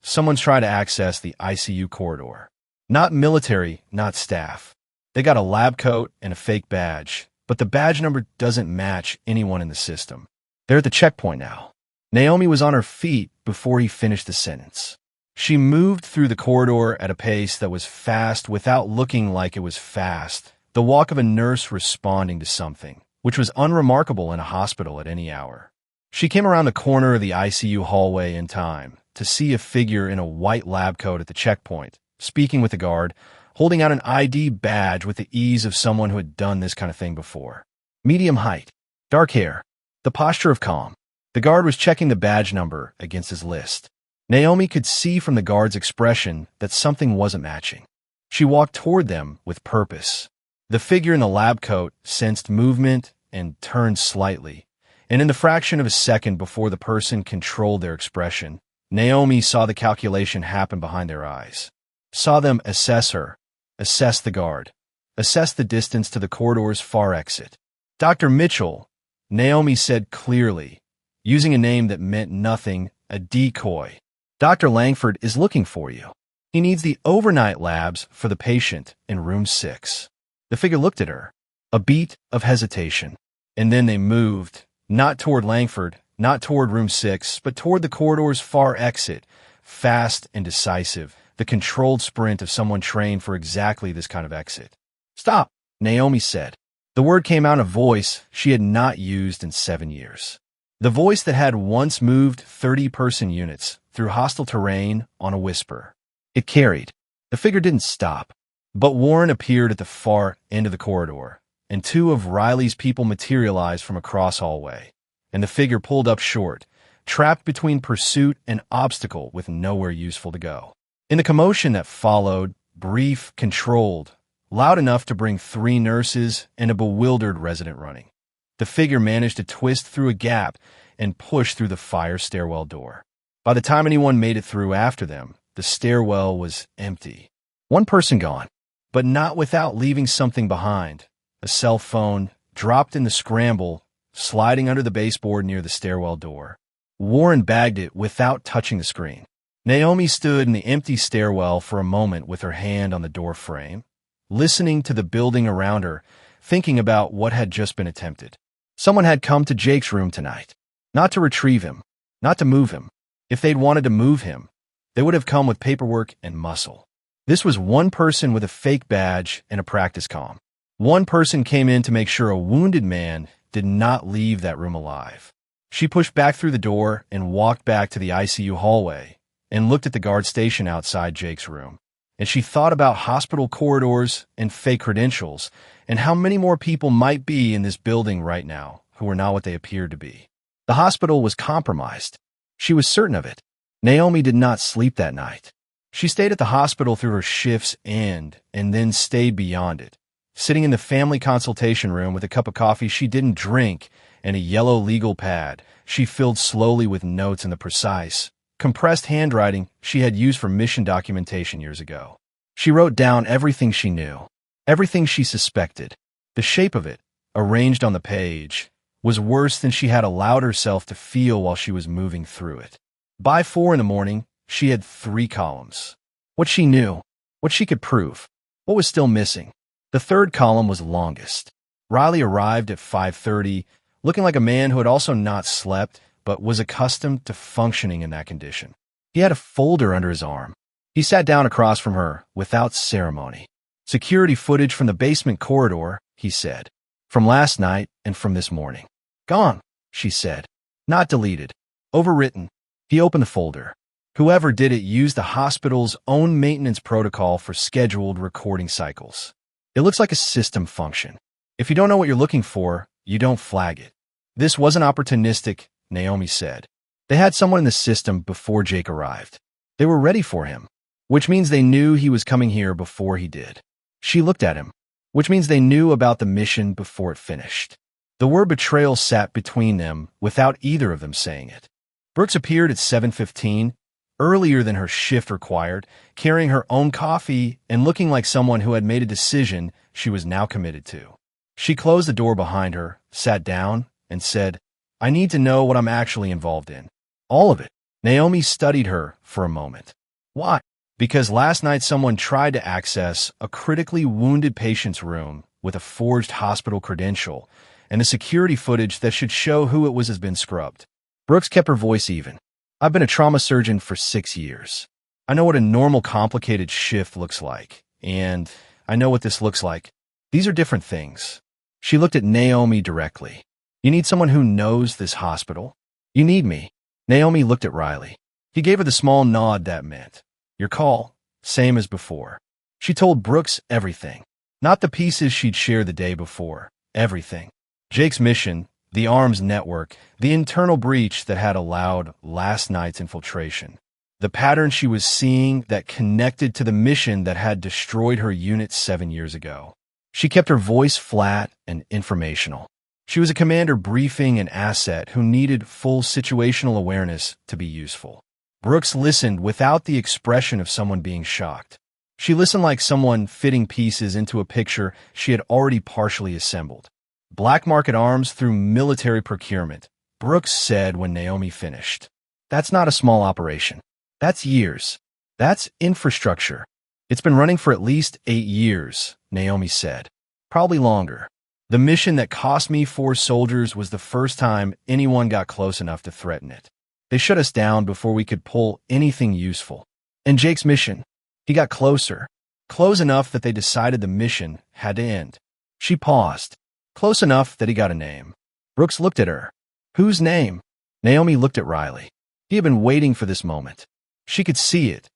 "Someone's trying to access the ICU corridor. Not military, not staff. They got a lab coat and a fake badge, but the badge number doesn't match anyone in the system. They're at the checkpoint now." Naomi was on her feet before he finished the sentence. She moved through the corridor at a pace that was fast without looking like it was fast, the walk of a nurse responding to something, which was unremarkable in a hospital at any hour. She came around the corner of the ICU hallway in time to see a figure in a white lab coat at the checkpoint, speaking with the guard, holding out an ID badge with the ease of someone who had done this kind of thing before. Medium height, dark hair, the posture of calm. The guard was checking the badge number against his list. Naomi could see from the guard's expression that something wasn't matching. She walked toward them with purpose. The figure in the lab coat sensed movement and turned slightly, and in the fraction of a second before the person controlled their expression, Naomi saw the calculation happen behind their eyes. Saw them assess her, assess the guard, assess the distance to the corridor's far exit. "Dr. Mitchell," Naomi said clearly, using a name that meant nothing, a decoy. "Dr. Langford is looking for you. He needs the overnight labs for the patient in room 6. The figure looked at her, a beat of hesitation, and then they moved, not toward Langford, not toward room 6, but toward the corridor's far exit, fast and decisive, the controlled sprint of someone trained for exactly this kind of exit. "Stop," Naomi said. The word came out in a voice she had not used in 7 years. The voice that had once moved 30-person units through hostile terrain on a whisper. It carried. The figure didn't stop, but Warren appeared at the far end of the corridor, and 2 of Riley's people materialized from across hallway, and the figure pulled up short, trapped between pursuit and obstacle with nowhere useful to go. In the commotion that followed, brief, controlled, loud enough to bring 3 nurses and a bewildered resident running, the figure managed to twist through a gap and push through the fire stairwell door. By the time anyone made it through after them, the stairwell was empty. One person gone, but not without leaving something behind. A cell phone, dropped in the scramble, sliding under the baseboard near the stairwell door. Warren bagged it without touching the screen. Naomi stood in the empty stairwell for a moment with her hand on the door frame, listening to the building around her, thinking about what had just been attempted. Someone had come to Jake's room tonight. Not to retrieve him, not to move him. If they'd wanted to move him, they would have come with paperwork and muscle. This was one person with a fake badge and a practice comm. One person came in to make sure a wounded man did not leave that room alive. She pushed back through the door and walked back to the ICU hallway and looked at the guard station outside Jake's room. And she thought about hospital corridors and fake credentials and how many more people might be in this building right now who were not what they appeared to be. The hospital was compromised. She was certain of it. Naomi did not sleep that night. She stayed at the hospital through her shift's end and then stayed beyond it. Sitting in the family consultation room with a cup of coffee she didn't drink and a yellow legal pad, she filled slowly with notes in the precise, compressed handwriting she had used for mission documentation years ago. She wrote down everything she knew, everything she suspected. The shape of it, arranged on the page, was worse than she had allowed herself to feel while she was moving through it. By 4 a.m, she had 3 columns. What she knew, what she could prove, what was still missing. The third column was longest. Riley arrived at 5:30, looking like a man who had also not slept, but was accustomed to functioning in that condition. He had a folder under his arm. He sat down across from her without ceremony. Security footage from the basement corridor, he said. From last night and from this morning. Gone, she said. Not deleted. Overwritten. He opened the folder. Whoever did it used the hospital's own maintenance protocol for scheduled recording cycles. It looks like a system function. If you don't know what you're looking for, you don't flag it. This wasn't opportunistic, Naomi said. They had someone in the system before Jake arrived. They were ready for him, which means they knew he was coming here before he did. She looked at him, which means they knew about the mission before it finished. The word betrayal sat between them without either of them saying it. Brooks appeared at 7:15, earlier than her shift required, carrying her own coffee and looking like someone who had made a decision she was now committed to. She closed the door behind her, sat down, and said, I need to know what I'm actually involved in. All of it. Naomi studied her for a moment. Why? Because last night someone tried to access a critically wounded patient's room with a forged hospital credential, and the security footage that should show who it was has been scrubbed. Brooks kept her voice even. I've been a trauma surgeon for 6 years. I know what a normal complicated shift looks like, and I know what this looks like. These are different things. She looked at Naomi directly. You need someone who knows this hospital? You need me. Naomi looked at Riley. He gave her the small nod that meant. Your call, same as before. She told Brooks everything. Not the pieces she'd shared the day before. Everything. Jake's mission, the arms network, the internal breach that had allowed last night's infiltration. The pattern she was seeing that connected to the mission that had destroyed her unit 7 years ago. She kept her voice flat and informational. She was a commander briefing an asset who needed full situational awareness to be useful. Brooks listened without the expression of someone being shocked. She listened like someone fitting pieces into a picture she had already partially assembled. Black market arms through military procurement, Brooks said when Naomi finished. That's not a small operation. That's years. That's infrastructure. It's been running for at least 8 years, Naomi said. Probably longer. The mission that cost me 4 soldiers was the first time anyone got close enough to threaten it. They shut us down before we could pull anything useful. And Jake's mission, he got closer. Close enough that they decided the mission had to end. She paused. Close enough that he got a name. Brooks looked at her. Whose name? Naomi looked at Riley. He had been waiting for this moment. She could see it.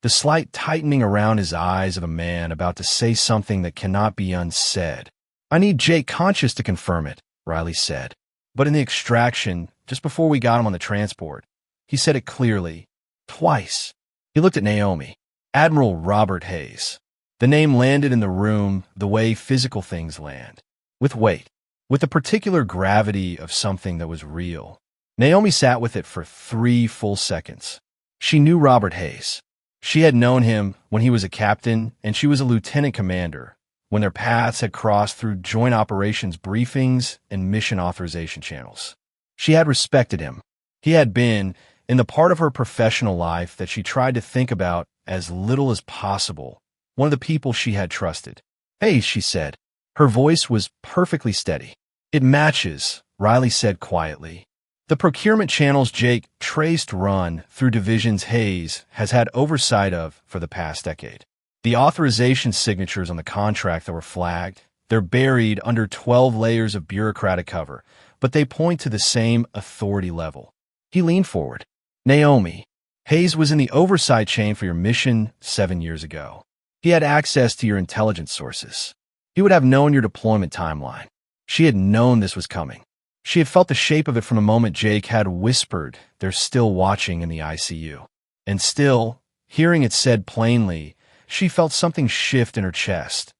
The slight tightening around his eyes of a man about to say something that cannot be unsaid. I need Jake Conscious to confirm it, Riley said. But in the extraction, just before we got him on the transport, he said it clearly. Twice. He looked at Naomi. Admiral Robert Hayes. The name landed in the room the way physical things land. With weight. With the particular gravity of something that was real. Naomi sat with it for 3 full seconds. She knew Robert Hayes. She had known him when he was a captain and she was a lieutenant commander, when their paths had crossed through joint operations briefings and mission authorization channels. She had respected him. He had been, in the part of her professional life that she tried to think about as little as possible, one of the people she had trusted. "Hey," she said. Her voice was perfectly steady. "It matches," Riley said quietly. The procurement channels Jake traced run through divisions Hayes has had oversight of for the past decade. The authorization signatures on the contract that were flagged, they're buried under 12 layers of bureaucratic cover, but they point to the same authority level. He leaned forward. "Naomi, Hayes was in the oversight chain for your mission 7 years ago. He had access to your intelligence sources. He would have known your deployment timeline. She had known this was coming. She had felt the shape of it from the moment Jake had whispered they're still watching in the ICU. And still, hearing it said plainly, she felt something shift in her chest.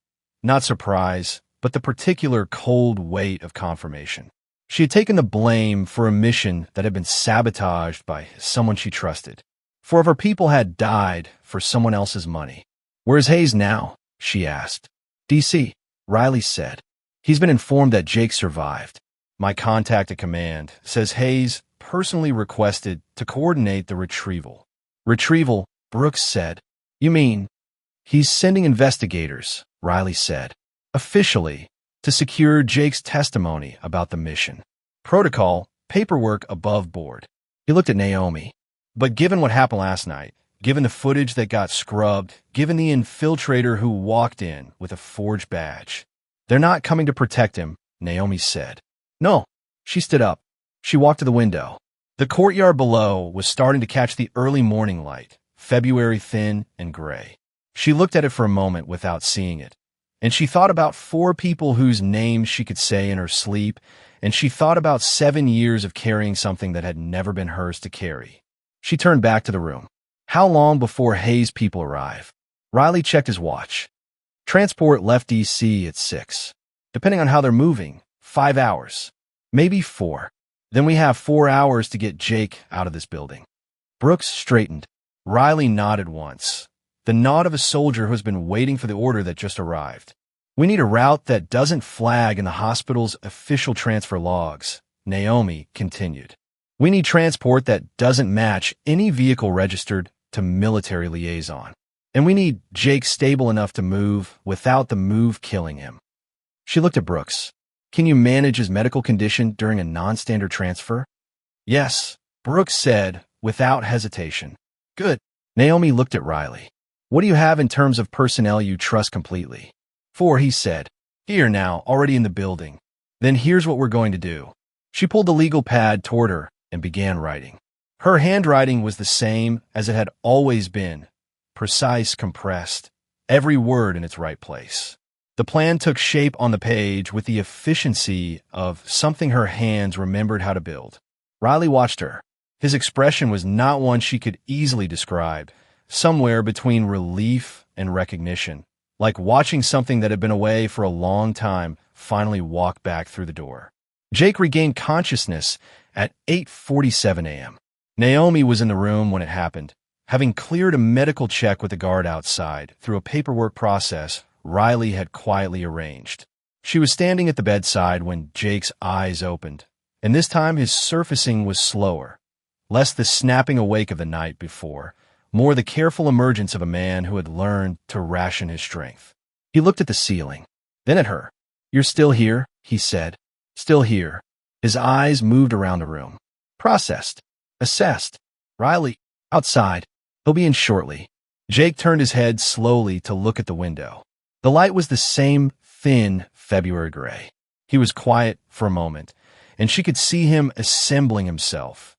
Not surprise, but the particular cold weight of confirmation. She had taken the blame for a mission that had been sabotaged by someone she trusted. 4 of her people had died for someone else's money. "Where's Hayes now?" she asked. "DC," Riley said. "He's been informed that Jake survived. My contact at command says Hayes personally requested to coordinate the retrieval." "Retrieval," Brooks said. "You mean?" "He's sending investigators," Riley said. "Officially, to secure Jake's testimony about the mission. Protocol, paperwork above board." He looked at Naomi. "But given what happened last night, given the footage that got scrubbed, given the infiltrator who walked in with a forged badge, they're not coming to protect him," Naomi said. "No." She stood up. She walked to the window. The courtyard below was starting to catch the early morning light, February thin and gray. She looked at it for a moment without seeing it, and she thought about 4 people whose names she could say in her sleep, and she thought about 7 years of carrying something that had never been hers to carry. She turned back to the room. How long before Hayes' people arrive? Riley checked his watch. Transport left DC at 6. Depending on how they're moving, 5 hours. Maybe 4. Then we have 4 hours to get Jake out of this building. Brooks straightened. Riley nodded once. The nod of a soldier who has been waiting for the order that just arrived. "We need a route that doesn't flag in the hospital's official transfer logs," Naomi continued. "We need transport that doesn't match any vehicle registered to military liaison. And we need Jake stable enough to move without the move killing him." She looked at Brooks. "Can you manage his medical condition during a non-standard transfer?" "Yes," Brooks said without hesitation. "Good." Naomi looked at Riley. "What do you have in terms of personnel you trust completely?" 4, he said. "Here now, already in the building. Then here's what we're going to do." She pulled the legal pad toward her and began writing. Her handwriting was the same as it had always been, precise, compressed, every word in its right place. The plan took shape on the page with the efficiency of something her hands remembered how to build. Riley watched her. His expression was not one she could easily describe, somewhere between relief and recognition, like watching something that had been away for a long time finally walk back through the door. Jake regained consciousness at 8:47 a.m. Naomi was in the room when it happened. Having cleared a medical check with the guard outside through a paperwork process Riley had quietly arranged. She was standing at the bedside when Jake's eyes opened, and this time his surfacing was slower, less the snapping awake of the night before, more the careful emergence of a man who had learned to ration his strength. He looked at the ceiling, then at her. "You're still here," he said. "Still here." His eyes moved around the room. "Processed. Assessed. Riley, outside. He'll be in shortly." Jake turned his head slowly to look at the window. The light was the same thin February gray. He was quiet for a moment, and she could see him assembling himself,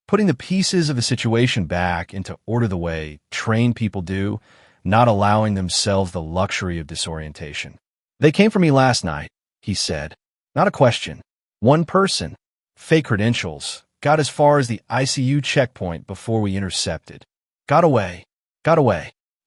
putting the pieces of the situation back into order the way trained people do, not allowing themselves the luxury of disorientation. "They came for me last night," he said. "Not a question. One person. Fake credentials. Got as far as the ICU checkpoint before we intercepted. Got away.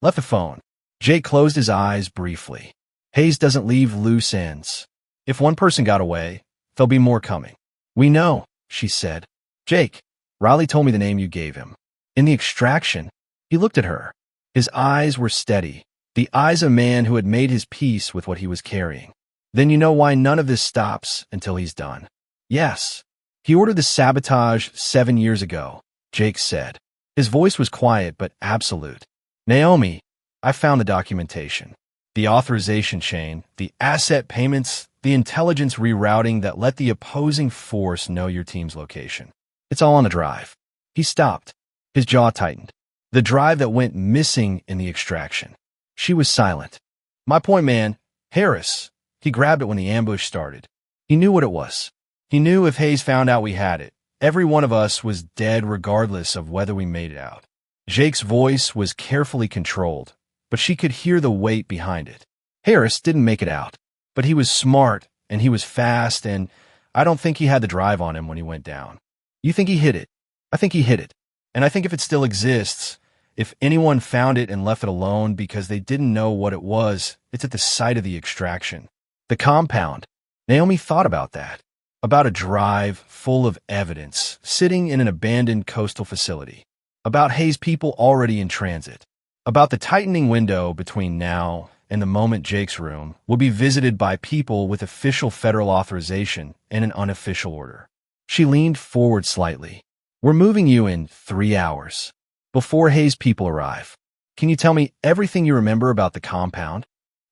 Left the phone." Jake closed his eyes briefly. "Hayes doesn't leave loose ends. If one person got away, there'll be more coming." "We know," she said. "Jake, Riley told me the name you gave him. In the extraction." He looked at her. His eyes were steady, the eyes of a man who had made his peace with what he was carrying. Then you know why none of this stops until he's done. Yes. He ordered the sabotage 7 years ago, Jake said. His voice was quiet but absolute. Naomi, I found the documentation. The authorization chain, the asset payments, the intelligence rerouting that let the opposing force know your team's location. It's all on a drive. He stopped. His jaw tightened. The drive that went missing in the extraction. She was silent. My point, man, Harris. He grabbed it when the ambush started. He knew what it was. He knew if Hayes found out we had it, every one of us was dead regardless of whether we made it out. Jake's voice was carefully controlled, but she could hear the weight behind it. Harris didn't make it out, but he was smart and he was fast, and I don't think he had the drive on him when he went down. You think he hid it? I think he hid it. And I think if it still exists, if anyone found it and left it alone because they didn't know what it was, it's at the site of the extraction. The compound. Naomi thought about that. About a drive full of evidence sitting in an abandoned coastal facility. About Hayes' people already in transit. About the tightening window between now and the moment Jake's room will be visited by people with official federal authorization and an unofficial order. She leaned forward slightly. We're moving you in 3 hours. Before Hayes' people arrive. Can you tell me everything you remember about the compound?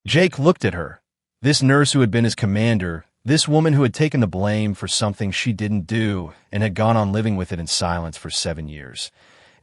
Jake looked at her. This nurse who had been his commander, this woman who had taken the blame for something she didn't do and had gone on living with it in silence for 7 years.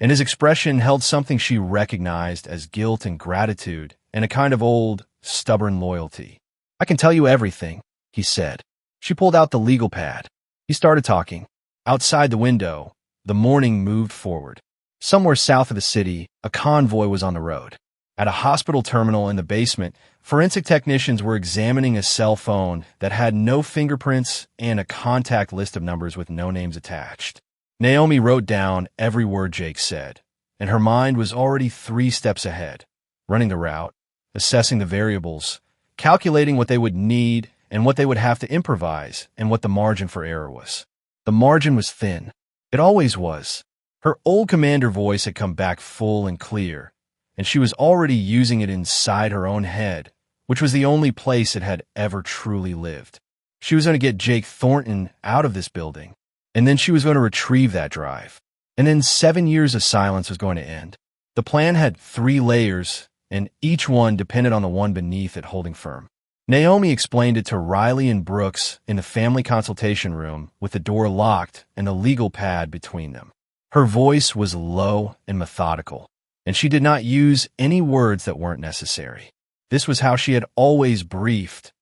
And his expression held something she recognized as guilt and gratitude and a kind of old, stubborn loyalty. I can tell you everything, he said. She pulled out the legal pad. He started talking. Outside the window, the morning moved forward. Somewhere south of the city, a convoy was on the road. At a hospital terminal in the basement, forensic technicians were examining a cell phone that had no fingerprints and a contact list of numbers with no names attached. Naomi wrote down every word Jake said, and her mind was already 3 steps ahead, running the route, assessing the variables, calculating what they would need and what they would have to improvise and what the margin for error was. The margin was thin. It always was. Her old commander voice had come back full and clear, and she was already using it inside her own head, which was the only place it had ever truly lived. She was going to get Jake Thornton out of this building, and then she was going to retrieve that drive. And then 7 years of silence was going to end. The plan had 3 layers, and each one depended on the one beneath it holding firm. Naomi explained it to Riley and Brooks in the family consultation room with the door locked and the legal pad between them. Her voice was low and methodical, and she did not use any words that weren't necessary. This was how she had always briefed,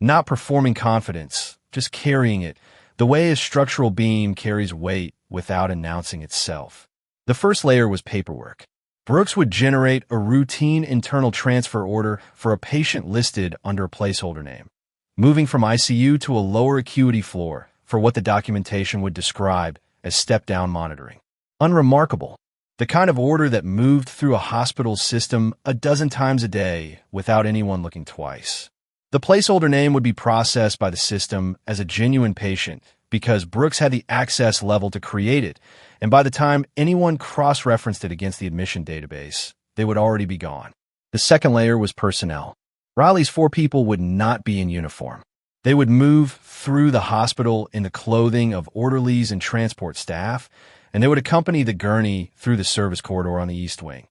not performing confidence, just carrying it, the way a structural beam carries weight without announcing itself. The first layer was paperwork. Brooks would generate a routine internal transfer order for a patient listed under a placeholder name, moving from ICU to a lower acuity floor for what the documentation would describe as step-down monitoring. Unremarkable. The kind of order that moved through a hospital's system a dozen times a day without anyone looking twice. The placeholder name would be processed by the system as a genuine patient because Brooks had the access level to create it, and by the time anyone cross-referenced it against the admission database, they would already be gone. The second layer was personnel. Riley's 4 people would not be in uniform. They would move through the hospital in the clothing of orderlies and transport staff, and they would accompany the gurney through the service corridor on the east wing.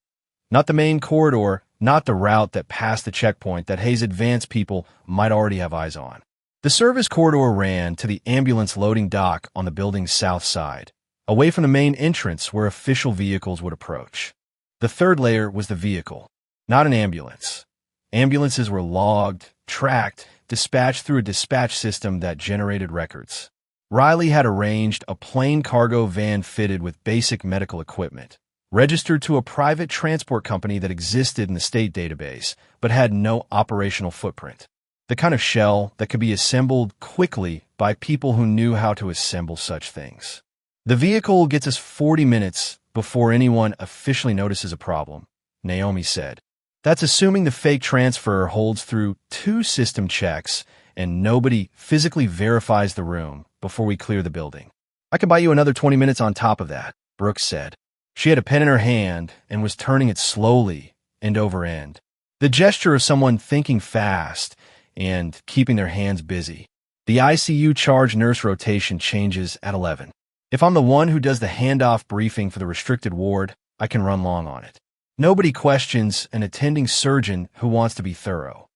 Not the main corridor, not the route that passed the checkpoint that Hayes' advanced people might already have eyes on. The service corridor ran to the ambulance loading dock on the building's south side, away from the main entrance where official vehicles would approach. The third layer was the vehicle, not an ambulance. Ambulances were logged, tracked, dispatched through a dispatch system that generated records. Riley had arranged a plain cargo van fitted with basic medical equipment, registered to a private transport company that existed in the state database, but had no operational footprint. The kind of shell that could be assembled quickly by people who knew how to assemble such things. The vehicle gets us 40 minutes before anyone officially notices a problem, Naomi said. That's assuming the fake transfer holds through 2 system checks and nobody physically verifies the room before we clear the building. I can buy you another 20 minutes on top of that, Brooks said. She had a pen in her hand and was turning it slowly, end over end. The gesture of someone thinking fast and keeping their hands busy. The ICU charge nurse rotation changes at 11. If I'm the one who does the handoff briefing for the restricted ward, I can run long on it. Nobody questions an attending surgeon who wants to be thorough.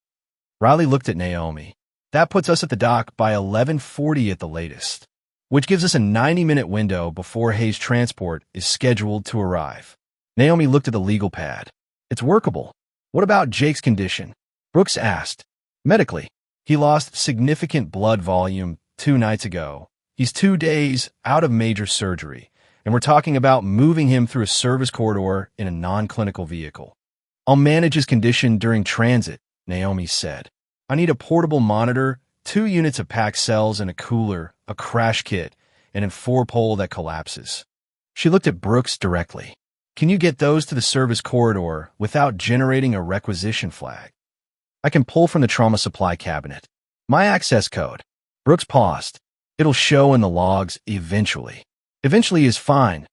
Riley looked at Naomi. That puts us at the dock by 11:40 at the latest, which gives us a 90-minute window before Hayes' transport is scheduled to arrive. Naomi looked at the legal pad. It's workable. What about Jake's condition? Brooks asked. Medically, he lost significant blood volume 2 nights ago. He's 2 days out of major surgery, and we're talking about moving him through a service corridor in a non-clinical vehicle. I'll manage his condition during transit, Naomi said. I need a portable monitor, 2 units of packed cells and a cooler, a crash kit, and a 4-pole that collapses. She looked at Brooks directly. Can you get those to the service corridor without generating a requisition flag? I can pull from the trauma supply cabinet. My access code. Brooks paused. It'll show in the logs eventually. Eventually is fine,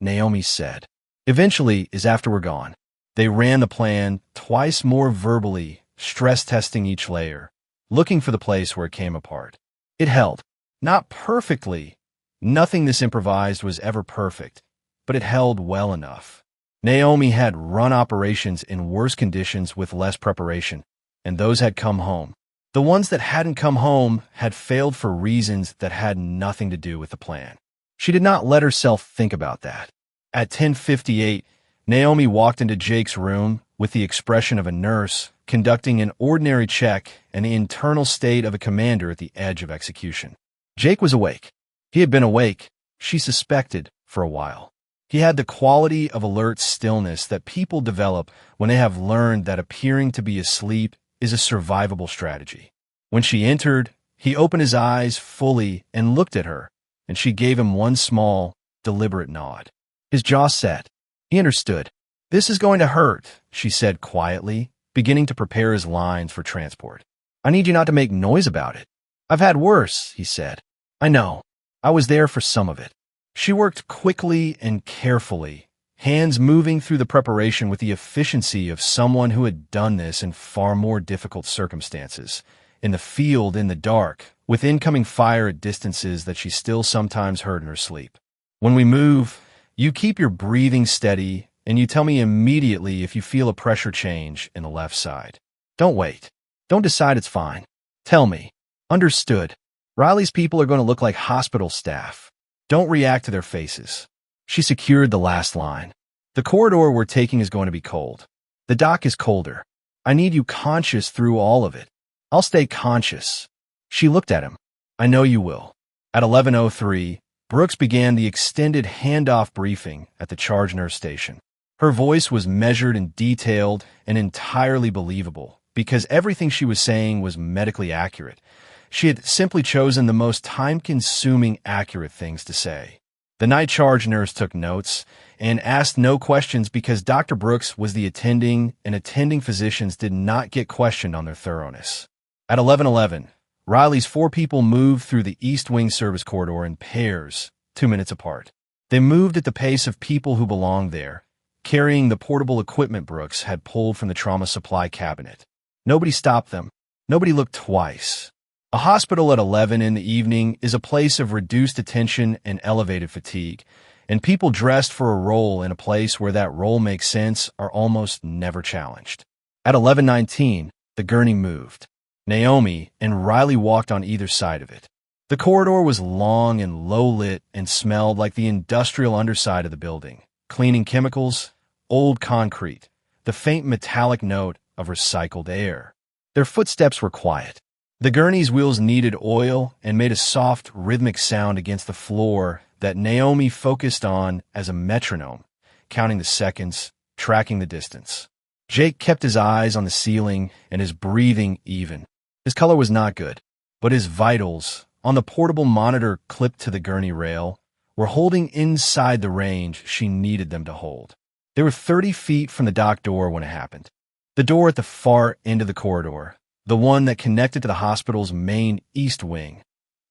Naomi said. Eventually is after we're gone. They ran the plan twice more verbally, stress testing each layer, looking for the place where it came apart. It held. Not perfectly. Nothing this improvised was ever perfect, but it held well enough. Naomi had run operations in worse conditions with less preparation, and those had come home. The ones that hadn't come home had failed for reasons that had nothing to do with the plan. She did not let herself think about that. At 10:58, Naomi walked into Jake's room with the expression of a nurse conducting an ordinary check and the internal state of a commander at the edge of execution. Jake was awake. He had been awake, she suspected, for a while. He had the quality of alert stillness that people develop when they have learned that appearing to be asleep is a survivable strategy. When she entered, he opened his eyes fully and looked at her, and she gave him one small, deliberate nod. His jaw set. He understood. This is going to hurt, she said quietly, beginning to prepare his lines for transport. I need you not to make noise about it. I've had worse, he said. I know. I was there for some of it. She worked quickly and carefully, hands moving through the preparation with the efficiency of someone who had done this in far more difficult circumstances, in the field, in the dark, with incoming fire at distances that she still sometimes heard in her sleep. When we move, you keep your breathing steady, and you tell me immediately if you feel a pressure change in the left side. Don't wait. Don't decide it's fine. Tell me. Understood. Riley's people are going to look like hospital staff. Don't react to their faces. She secured the last line. The corridor we're taking is going to be cold. The dock is colder. I need you conscious through all of it. I'll stay conscious. She looked at him. I know you will. At 11:03, Brooks began the extended handoff briefing at the charge nurse station. Her voice was measured and detailed and entirely believable because everything she was saying was medically accurate. She had simply chosen the most time-consuming, accurate things to say. The night charge nurse took notes and asked no questions because Dr. Brooks was the attending, and attending physicians did not get questioned on their thoroughness. At 11:11, Riley's 4 people moved through the East Wing service corridor in pairs, 2 minutes apart. They moved at the pace of people who belonged there, carrying the portable equipment Brooks had pulled from the trauma supply cabinet. Nobody stopped them. Nobody looked twice. A hospital at 11 in the evening is a place of reduced attention and elevated fatigue, and people dressed for a role in a place where that role makes sense are almost never challenged. At 11:19, the gurney moved. Naomi and Riley walked on either side of it. The corridor was long and low-lit and smelled like the industrial underside of the building, cleaning chemicals, old concrete, the faint metallic note of recycled air. Their footsteps were quiet. The gurney's wheels needed oil and made a soft, rhythmic sound against the floor that Naomi focused on as a metronome, counting the seconds, tracking the distance. Jake kept his eyes on the ceiling and his breathing even. His color was not good, but his vitals, on the portable monitor clipped to the gurney rail, were holding inside the range she needed them to hold. They were 30 feet from the dock door when it happened. The door at the far end of the corridor, the one that connected to the hospital's main east wing,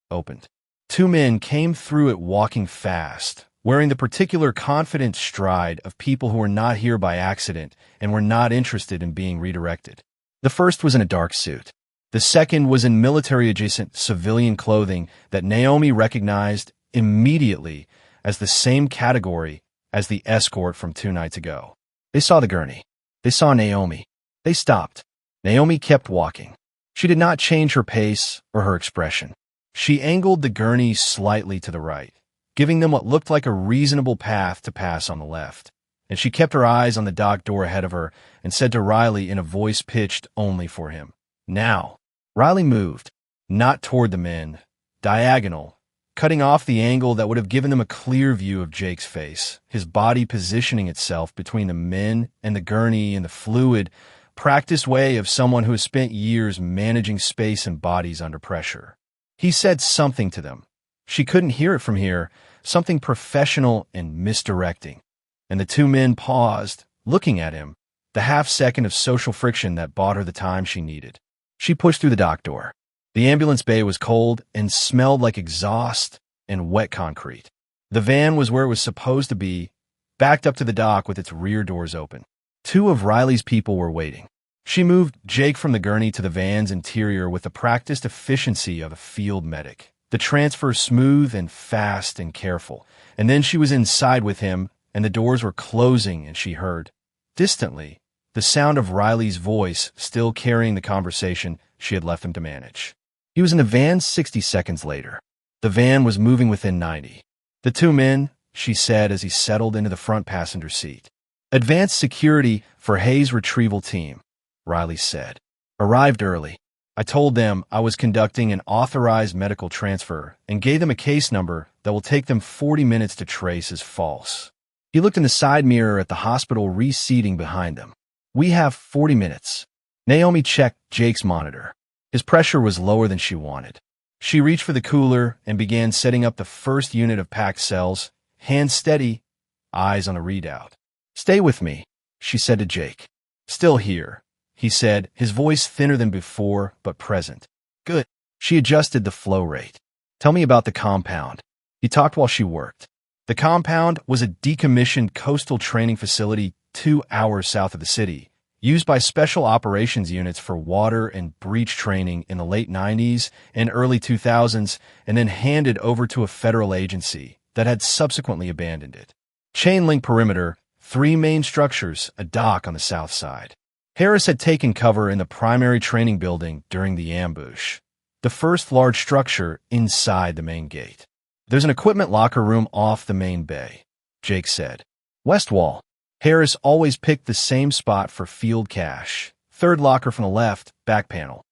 opened. 2 men came through it walking fast, wearing the particular confident stride of people who were not here by accident and were not interested in being redirected. The first was in a dark suit. The second was in military-adjacent civilian clothing that Naomi recognized immediately as the same category as the escort from 2 nights ago. They saw the gurney. They saw Naomi. They stopped. Naomi kept walking. She did not change her pace or her expression. She angled the gurney slightly to the right, giving them what looked like a reasonable path to pass on the left. And she kept her eyes on the dock door ahead of her and said to Riley in a voice pitched only for him, "Now." Riley moved, not toward the men, diagonal, cutting off the angle that would have given them a clear view of Jake's face, his body positioning itself between the men and the gurney in the fluid, practiced way of someone who has spent years managing space and bodies under pressure. He said something to them. She couldn't hear it from here, something professional and misdirecting. And the 2 men paused, looking at him, the half-second of social friction that bought her the time she needed. She pushed through the dock door. The ambulance bay was cold and smelled like exhaust and wet concrete. The van was where it was supposed to be, backed up to the dock with its rear doors open. 2 of Riley's people were waiting. She moved Jake from the gurney to the van's interior with the practiced efficiency of a field medic. The transfer smooth and fast and careful. And then she was inside with him, and the doors were closing, and she heard, distantly, the sound of Riley's voice still carrying the conversation she had left him to manage. He was in the van 60 seconds later. The van was moving within 90. The 2 men, she said as he settled into the front passenger seat. Advanced security for Hayes' retrieval team, Riley said. Arrived early. I told them I was conducting an authorized medical transfer and gave them a case number that will take them 40 minutes to trace as false. He looked in the side mirror at the hospital reseating behind them. We have 40 minutes. Naomi checked Jake's monitor. His pressure was lower than she wanted. She reached for the cooler and began setting up the first unit of packed cells, hands steady, eyes on a readout. "Stay with me," she said to Jake. "Still here," he said, his voice thinner than before, but present. "Good." She adjusted the flow rate. "Tell me about the compound." He talked while she worked. The compound was a decommissioned coastal training facility 2 hours south of the city, used by special operations units for water and breach training in the late 90s and early 2000s, and then handed over to a federal agency that had subsequently abandoned it. Chain link perimeter, 3 main structures, a dock on the south side. Harris had taken cover in the primary training building during the ambush, the first large structure inside the main gate. "There's an equipment locker room off the main bay," Jake said. "West wall." Harris always picked the same spot for field cache. 3rd locker from the left, back panel.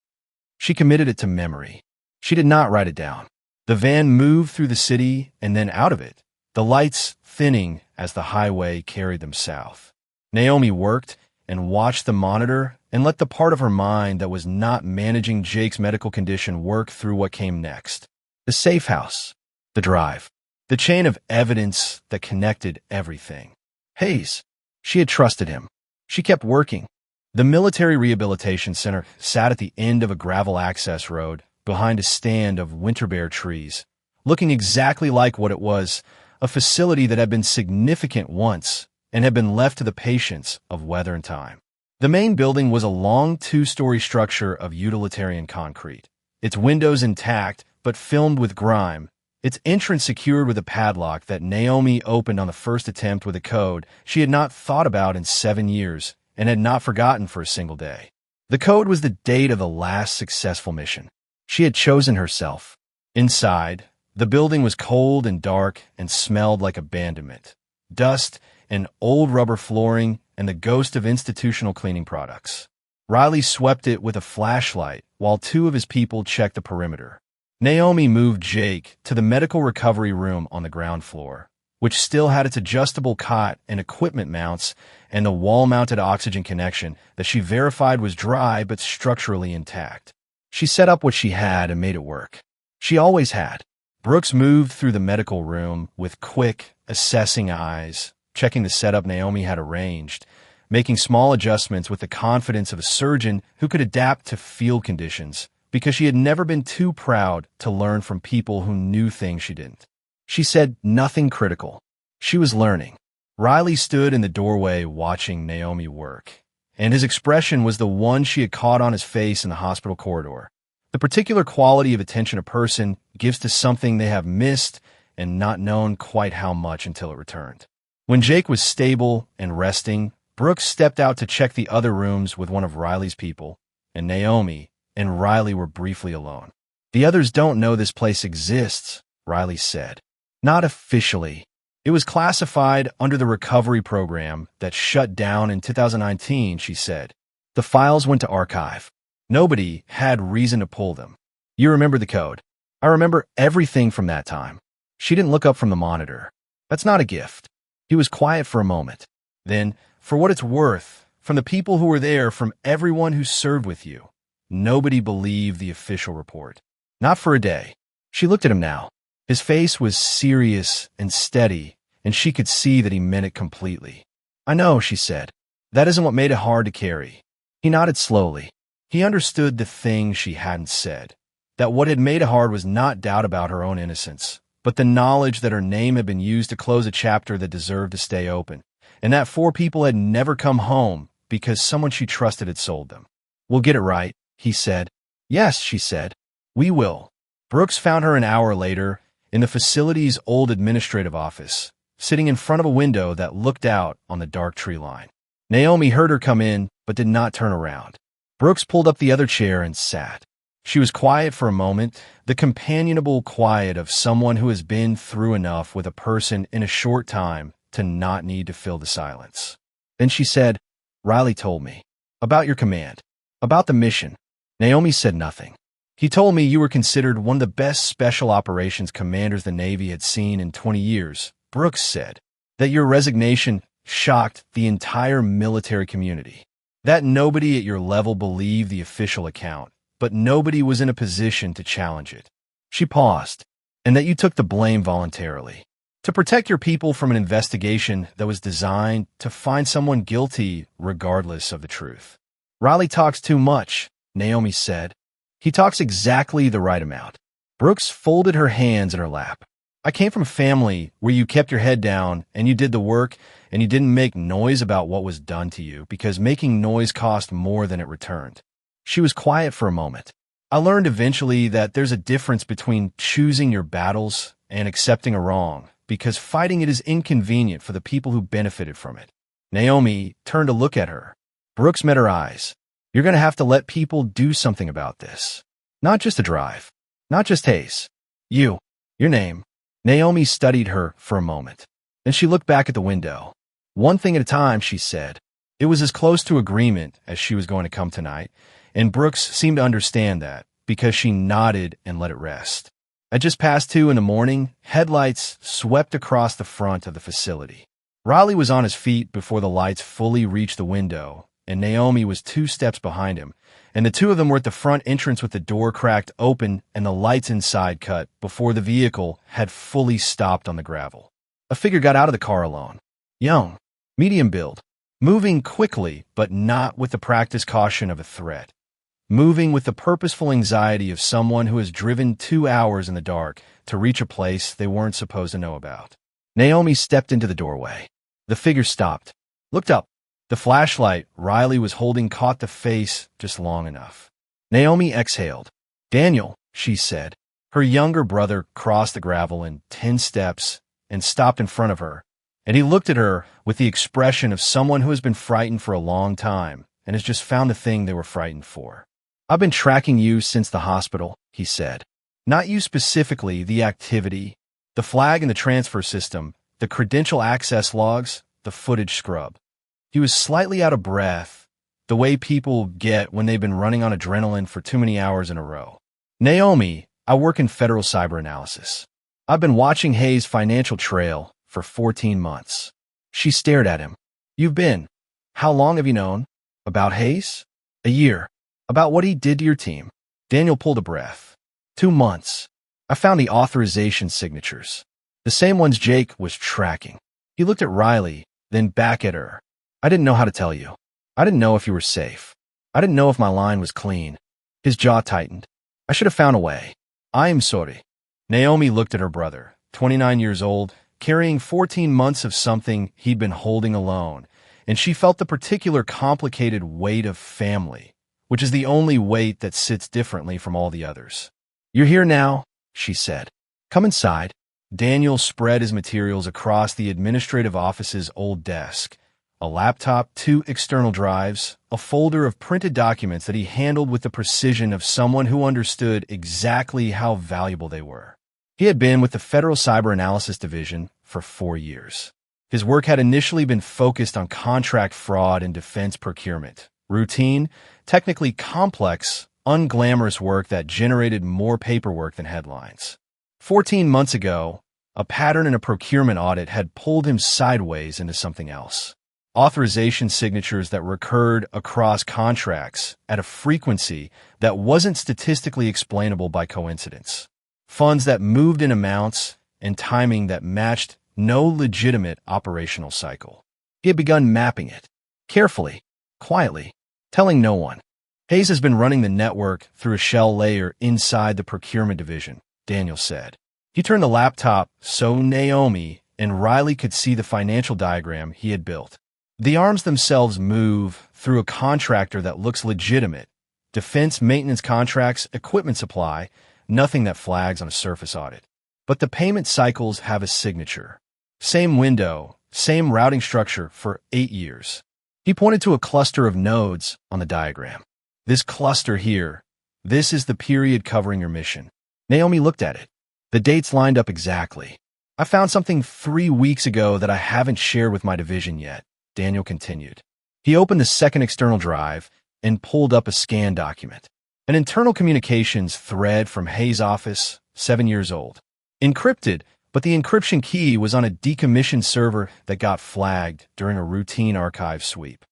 She committed it to memory. She did not write it down. The van moved through the city and then out of it, the lights thinning as the highway carried them south. Naomi worked and watched the monitor and let the part of her mind that was not managing Jake's medical condition work through what came next. The safe house, the drive, the chain of evidence that connected everything. Hayes. She had trusted him. She kept working. The military rehabilitation center sat at the end of a gravel access road behind a stand of winterbear trees, looking exactly like what it was, a facility that had been significant once and had been left to the patience of weather and time. The main building was a long 2-story structure of utilitarian concrete, its windows intact but filmed with grime, its entrance secured with a padlock that Naomi opened on the first attempt with a code she had not thought about in 7 years and had not forgotten for a single day. The code was the date of the last successful mission. She had chosen herself. Inside, the building was cold and dark and smelled like abandonment, dust and old rubber flooring and the ghost of institutional cleaning products. Riley swept it with a flashlight while 2 of his people checked the perimeter. Naomi moved Jake to the medical recovery room on the ground floor, which still had its adjustable cot and equipment mounts and the wall-mounted oxygen connection that she verified was dry but structurally intact. She set up what she had and made it work. She always had. Brooks moved through the medical room with quick, assessing eyes, checking the setup Naomi had arranged, making small adjustments with the confidence of a surgeon who could adapt to field conditions, because she had never been too proud to learn from people who knew things she didn't. She said nothing critical, She was learning. Riley stood in the doorway watching Naomi work, and his expression was the one she had caught on his face in the hospital corridor. The particular quality of attention a person gives to something they have missed and not known quite how much until it returned. When Jake was stable and resting, Brooks stepped out to check the other rooms with one of Riley's people, and Naomi and Riley were briefly alone. "The others don't know this place exists," Riley said. "Not officially. It was classified under the recovery program that shut down in 2019, she said. The files went to archive. Nobody had reason to pull them. You remember the code. I remember everything from that time." She didn't look up from the monitor. "That's not a gift." He was quiet for a moment. Then, "For what it's worth, from the people who were there, from everyone who served with you, nobody believed the official report. Not for a day." She looked at him now. His face was serious and steady, and she could see that he meant it completely. "I know," she said. "That isn't what made it hard to carry." He nodded slowly. He understood the thing she hadn't said, that what had made it hard was not doubt about her own innocence, but the knowledge that her name had been used to close a chapter that deserved to stay open, and that 4 people had never come home because someone she trusted had sold them. "We'll get it right," he said. "Yes," she said. "We will." Brooks found her an hour later in the facility's old administrative office, sitting in front of a window that looked out on the dark tree line. Naomi heard her come in, but did not turn around. Brooks pulled up the other chair and sat. She was quiet for a moment, the companionable quiet of someone who has been through enough with a person in a short time to not need to fill the silence. Then she said, "Riley told me. About your command. About the mission." Naomi said nothing. "He told me you were considered one of the best special operations commanders the Navy had seen in 20 years, Brooks said. That your resignation shocked the entire military community. That nobody at your level believed the official account, but nobody was in a position to challenge it." She paused. "And that you took the blame voluntarily. To protect your people from an investigation that was designed to find someone guilty regardless of the truth." "Riley talks too much," Naomi said. "He talks exactly the right amount." Brooks folded her hands in her lap. "I came from a family where you kept your head down and you did the work and you didn't make noise about what was done to you because making noise cost more than it returned." She was quiet for a moment. "I learned eventually that there's a difference between choosing your battles and accepting a wrong, because fighting it is inconvenient for the people who benefited from it." Naomi turned to look at her. Brooks met her eyes. "You're going to have to let people do something about this. Not just a drive. Not just Hayes. You. Your name." Naomi studied her for a moment. Then she looked back at the window. "One thing at a time," she said. It was as close to agreement as she was going to come tonight, and Brooks seemed to understand that, because she nodded and let it rest. At just past 2 in the morning, headlights swept across the front of the facility. Riley was on his feet before the lights fully reached the window, and Naomi was 2 steps behind him, and the 2 of them were at the front entrance with the door cracked open and the lights inside cut before the vehicle had fully stopped on the gravel. A figure got out of the car alone. Young, medium build, moving quickly but not with the practiced caution of a threat. Moving with the purposeful anxiety of someone who has driven 2 hours in the dark to reach a place they weren't supposed to know about. Naomi stepped into the doorway. The figure stopped, looked up. The flashlight Riley was holding caught the face just long enough. Naomi exhaled. "Daniel," she said. Her younger brother crossed the gravel in 10 steps and stopped in front of her, and he looked at her with the expression of someone who has been frightened for a long time and has just found the thing they were frightened for. "I've been tracking you since the hospital," he said. "Not you specifically, the activity, the flag in the transfer system, the credential access logs, the footage scrub." He was slightly out of breath, the way people get when they've been running on adrenaline for too many hours in a row. "Naomi, I work in federal cyber analysis. I've been watching Hayes' financial trail for 14 months. She stared at him. "You've been? How long have you known? About Hayes?" "A year." "About what he did to your team?" Daniel pulled a breath. 2 months. I found the authorization signatures. The same ones Jake was tracking. He looked at Riley, then back at her. "I didn't know how to tell you. I didn't know if you were safe. I didn't know if my line was clean." His jaw tightened. "I should have found a way. I am sorry." Naomi looked at her brother, 29 years old, carrying 14 months of something he'd been holding alone, and she felt the particular complicated weight of family, which is the only weight that sits differently from all the others. "You're here now," she said. "Come inside." Daniel spread his materials across the administrative office's old desk. A laptop, 2 external drives, a folder of printed documents that he handled with the precision of someone who understood exactly how valuable they were. He had been with the Federal Cyber Analysis Division for 4 years. His work had initially been focused on contract fraud and defense procurement, routine, technically complex, unglamorous work that generated more paperwork than headlines. 14 months ago, a pattern in a procurement audit had pulled him sideways into something else. Authorization signatures that recurred across contracts at a frequency that wasn't statistically explainable by coincidence. Funds that moved in amounts and timing that matched no legitimate operational cycle. He had begun mapping it, carefully, quietly, telling no one. Hayes has been running the network through a shell layer inside the procurement division, Daniel said. He turned the laptop so Naomi and Riley could see the financial diagram he had built. The arms themselves move through a contractor that looks legitimate. Defense maintenance contracts, equipment supply, nothing that flags on a surface audit. But the payment cycles have a signature. Same window, same routing structure for 8 years. He pointed to a cluster of nodes on the diagram. "This cluster here, this is the period covering your mission." Naomi looked at it. The dates lined up exactly. "I found something 3 weeks ago that I haven't shared with my division yet," Daniel continued. He opened the second external drive and pulled up a scanned document. An internal communications thread from Hayes' office, 7 years old. Encrypted, but the encryption key was on a decommissioned server that got flagged during a routine archive sweep.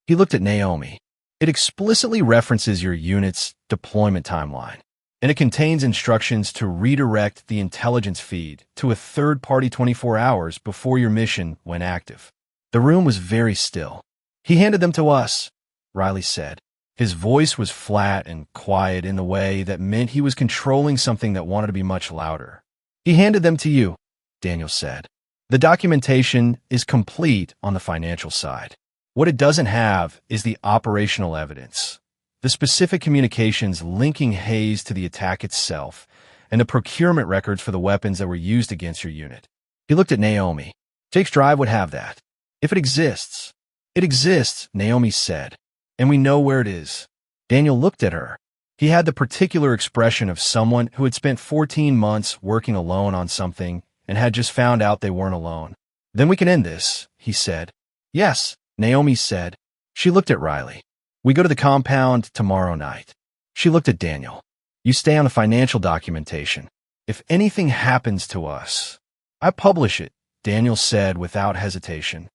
He looked at Naomi. "It explicitly references your unit's deployment timeline, and it contains instructions to redirect the intelligence feed to a third-party 24 hours before your mission went active." The room was very still. "He handed them to us," Riley said. His voice was flat and quiet in the way that meant he was controlling something that wanted to be much louder. "He handed them to you," Daniel said. "The documentation is complete on the financial side. What it doesn't have is the operational evidence, the specific communications linking Hayes to the attack itself, and the procurement records for the weapons that were used against your unit." He looked at Naomi. "Jake's drive would have that. If it exists." "It exists," Naomi said, "and we know where it is." Daniel looked at her. He had the particular expression of someone who had spent 14 months working alone on something and had just found out they weren't alone. "Then we can end this," he said. "Yes," Naomi said. She looked at Riley. "We go to the compound tomorrow night." She looked at Daniel. "You stay on the financial documentation. If anything happens to us, I publish it," Daniel said without hesitation.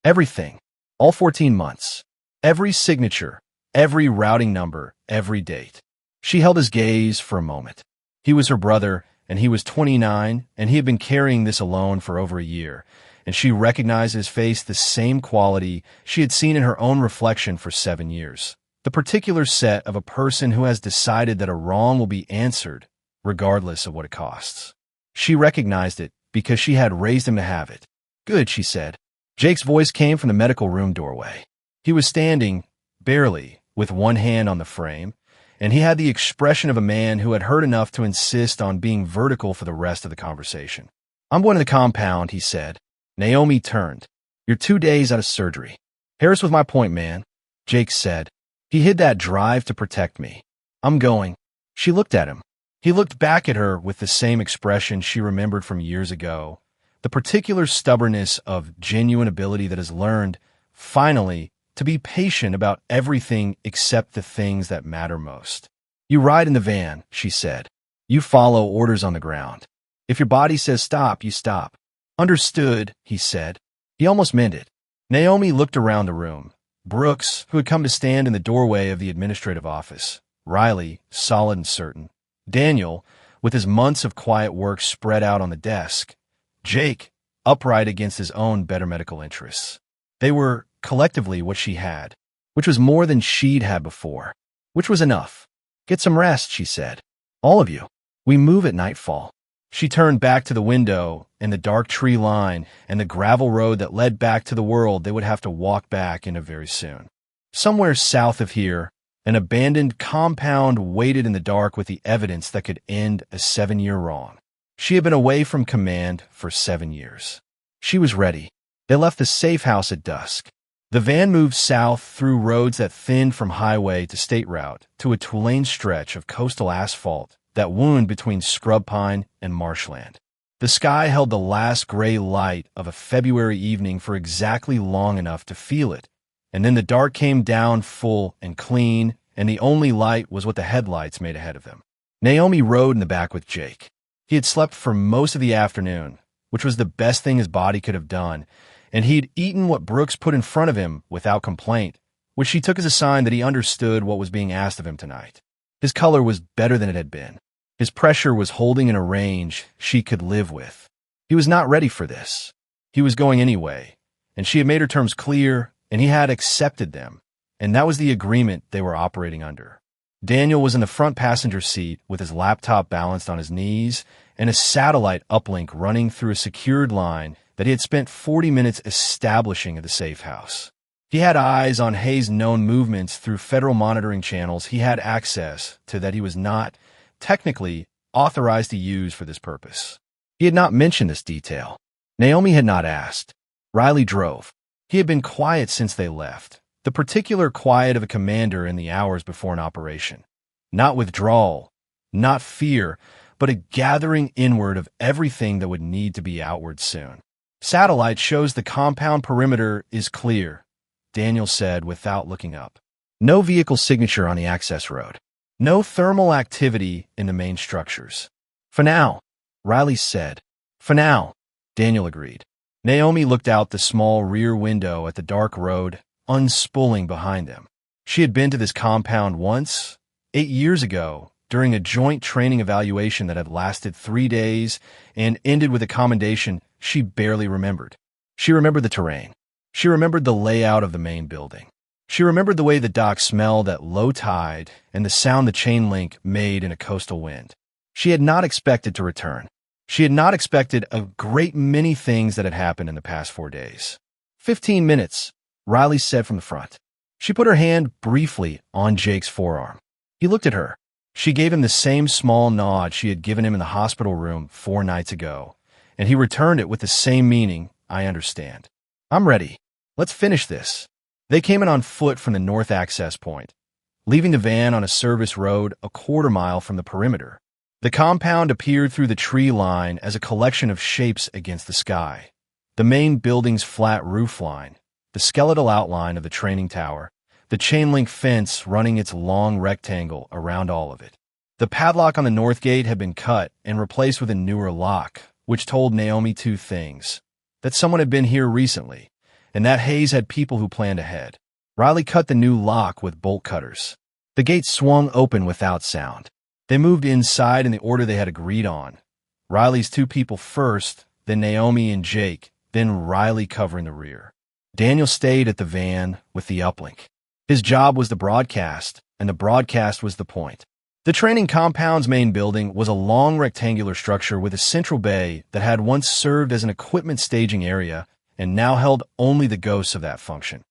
"Everything. All 14 months. Every signature. Every routing number. Every date." She held his gaze for a moment. He was her brother, and he was 29, and he had been carrying this alone for over a year, and she recognized his face the same quality she had seen in her own reflection for 7 years. The particular set of a person who has decided that a wrong will be answered, regardless of what it costs. She recognized it because she had raised him to have it. "Good," she said. Jake's voice came from the medical room doorway. He was standing, barely, with one hand on the frame, and he had the expression of a man who had heard enough to insist on being vertical for the rest of the conversation. "I'm going to the compound," he said. Naomi turned. "You're 2 days out of surgery." "Harris was my point man," Jake said. "He hid that drive to protect me. I'm going." She looked at him. He looked back at her with the same expression she remembered from years ago, the particular stubbornness of genuine ability that has learned, finally, to be patient about everything except the things that matter most. "You ride in the van," she said. "You follow orders on the ground. If your body says stop, you stop." "Understood," he said. He almost meant it. Naomi looked around the room. Brooks, who had come to stand in the doorway of the administrative office. Riley, solid and certain. Daniel, with his months of quiet work spread out on the desk. Jake, upright against his own better medical interests. They were, collectively, what she had, which was more than she'd had before, which was enough. "Get some rest," she said. "All of you. We move at nightfall." She turned back to the window and the dark tree line and the gravel road that led back to the world they would have to walk back into very soon. Somewhere south of here, an abandoned compound waited in the dark with the evidence that could end a 7-year wrong. She had been away from command for 7 years. She was ready. They left the safe house at dusk. The van moved south through roads that thinned from highway to state route to a two-lane stretch of coastal asphalt that wound between scrub pine and marshland. The sky held the last gray light of a February evening for exactly long enough to feel it, and then the dark came down full and clean, and the only light was what the headlights made ahead of them. Naomi rode in the back with Jake. He had slept for most of the afternoon, which was the best thing his body could have done, and he'd eaten what Brooks put in front of him without complaint, which she took as a sign that he understood what was being asked of him tonight. His color was better than it had been. His pressure was holding in a range she could live with. He was not ready for this. He was going anyway, and she had made her terms clear, and he had accepted them, and that was the agreement they were operating under. Daniel was in the front passenger seat with his laptop balanced on his knees and a satellite uplink running through a secured line that he had spent 40 minutes establishing at the safe house. He had eyes on Hayes' known movements through federal monitoring channels he had access to that he was not, technically, authorized to use for this purpose. He had not mentioned this detail. Naomi had not asked. Riley drove. He had been quiet since they left, the particular quiet of a commander in the hours before an operation. Not withdrawal, not fear, but a gathering inward of everything that would need to be outward soon. Satellite shows the compound perimeter is clear, Daniel said without looking up. No vehicle signature on the access road. No thermal activity in the main structures. For now, Riley said. For now, Daniel agreed. Naomi looked out the small rear window at the dark road, unspooling behind them. She had been to this compound once, 8 years ago, during a joint training evaluation that had lasted 3 days and ended with a commendation she barely remembered. She remembered the terrain. She remembered the layout of the main building. She remembered the way the dock smelled at low tide and the sound the chain link made in a coastal wind. She had not expected to return. She had not expected a great many things that had happened in the past 4 days. 15 minutes, Riley said from the front. She put her hand briefly on Jake's forearm. He looked at her. She gave him the same small nod she had given him in the hospital room 4 nights ago, and he returned it with the same meaning, I understand. I'm ready. Let's finish this. They came in on foot from the north access point, leaving the van on a service road a quarter-mile from the perimeter. The compound appeared through the tree line as a collection of shapes against the sky. The main building's flat roofline, the skeletal outline of the training tower, the chain-link fence running its long rectangle around all of it. The padlock on the north gate had been cut and replaced with a newer lock, which told Naomi 2 things. That someone had been here recently, and that Hayes had people who planned ahead. Riley cut the new lock with bolt cutters. The gate swung open without sound. They moved inside in the order they had agreed on. Riley's 2 people first, then Naomi and Jake, then Riley covering the rear. Daniel stayed at the van with the uplink. His job was the broadcast, and the broadcast was the point. The training compound's main building was a long rectangular structure with a central bay that had once served as an equipment staging area and now held only the ghosts of that function.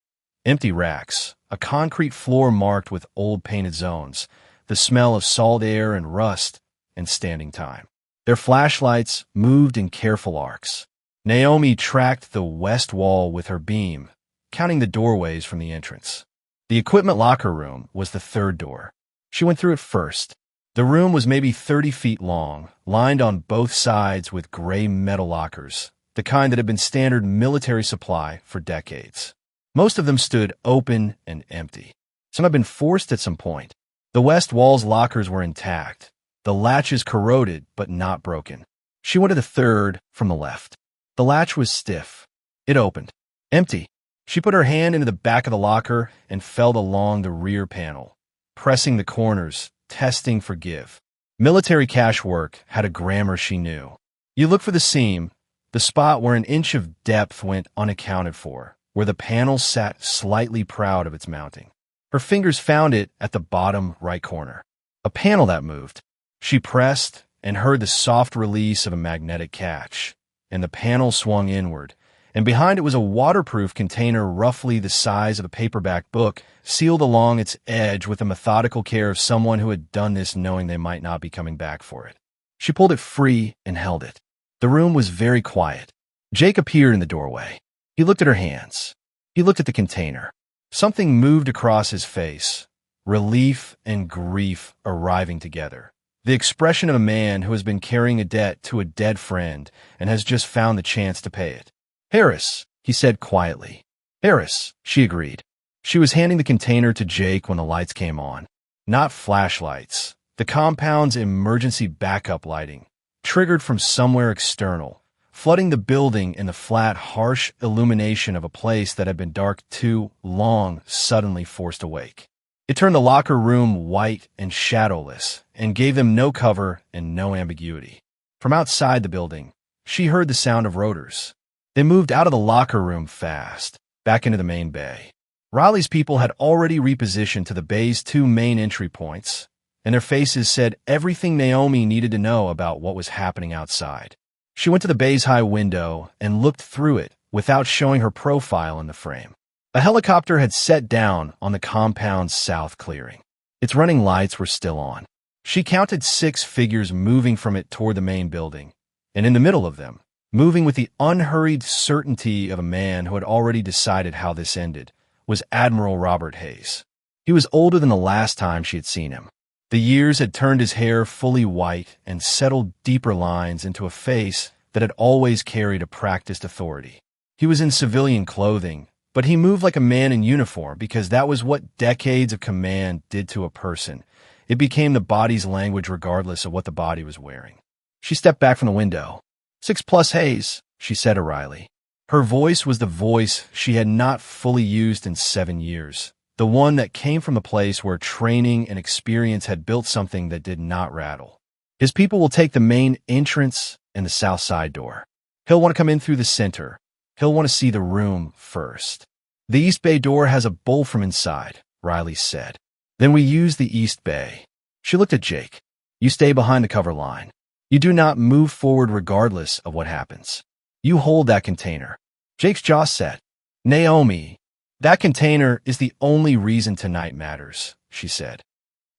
Empty racks, a concrete floor marked with old painted zones, the smell of salt air and rust, and standing time. Their flashlights moved in careful arcs. Naomi tracked the west wall with her beam, counting the doorways from the entrance. The equipment locker room was the 3rd door. She went through it first. The room was maybe 30 feet long, lined on both sides with gray metal lockers, the kind that had been standard military supply for decades. Most of them stood open and empty. Some had been forced at some point. The west wall's lockers were intact, the latches corroded but not broken. She went to the 3rd from the left. The latch was stiff. It opened. Empty. She put her hand into the back of the locker and felt along the rear panel, pressing the corners, testing for give. Military cache work had a grammar she knew. You look for the seam, the spot where an inch of depth went unaccounted for, where the panel sat slightly proud of its mounting. Her fingers found it at the bottom right corner. A panel that moved. She pressed, and heard the soft release of a magnetic catch, and the panel swung inward, and behind it was a waterproof container roughly the size of a paperback book, sealed along its edge with the methodical care of someone who had done this knowing they might not be coming back for it. She pulled it free and held it. The room was very quiet. Jake appeared in the doorway. He looked at her hands. He looked at the container. Something moved across his face, relief and grief arriving together. The expression of a man who has been carrying a debt to a dead friend and has just found the chance to pay it. "Harris," he said quietly. "Harris," she agreed. She was handing the container to Jake when the lights came on. Not flashlights. The compound's emergency backup lighting, triggered from somewhere external, flooding the building in the flat, harsh illumination of a place that had been dark too long, suddenly forced awake. It turned the locker room white and shadowless, and gave them no cover and no ambiguity. From outside the building, she heard the sound of rotors. They moved out of the locker room fast, back into the main bay. Riley's people had already repositioned to the bay's two main entry points, and their faces said everything Naomi needed to know about what was happening outside. She went to the bay's high window and looked through it without showing her profile in the frame. A helicopter had set down on the compound's south clearing. Its running lights were still on. She counted 6 figures moving from it toward the main building, and in the middle of them, moving with the unhurried certainty of a man who had already decided how this ended, was Admiral Robert Hayes. He was older than the last time she had seen him. The years had turned his hair fully white and settled deeper lines into a face that had always carried a practiced authority. He was in civilian clothing, but he moved like a man in uniform because that was what decades of command did to a person. It became the body's language regardless of what the body was wearing. She stepped back from the window. 6+ Hayes, she said to Riley. Her voice was the voice she had not fully used in 7 years, the one that came from a place where training and experience had built something that did not rattle. His people will take the main entrance and the south side door. He'll want to come in through the center. He'll want to see the room first. The East Bay door has a bolt from inside, Riley said. Then we use the East Bay. She looked at Jake. You stay behind the cover line. You do not move forward regardless of what happens. You hold that container. Jake's jaw set. Naomi, that container is the only reason tonight matters, she said.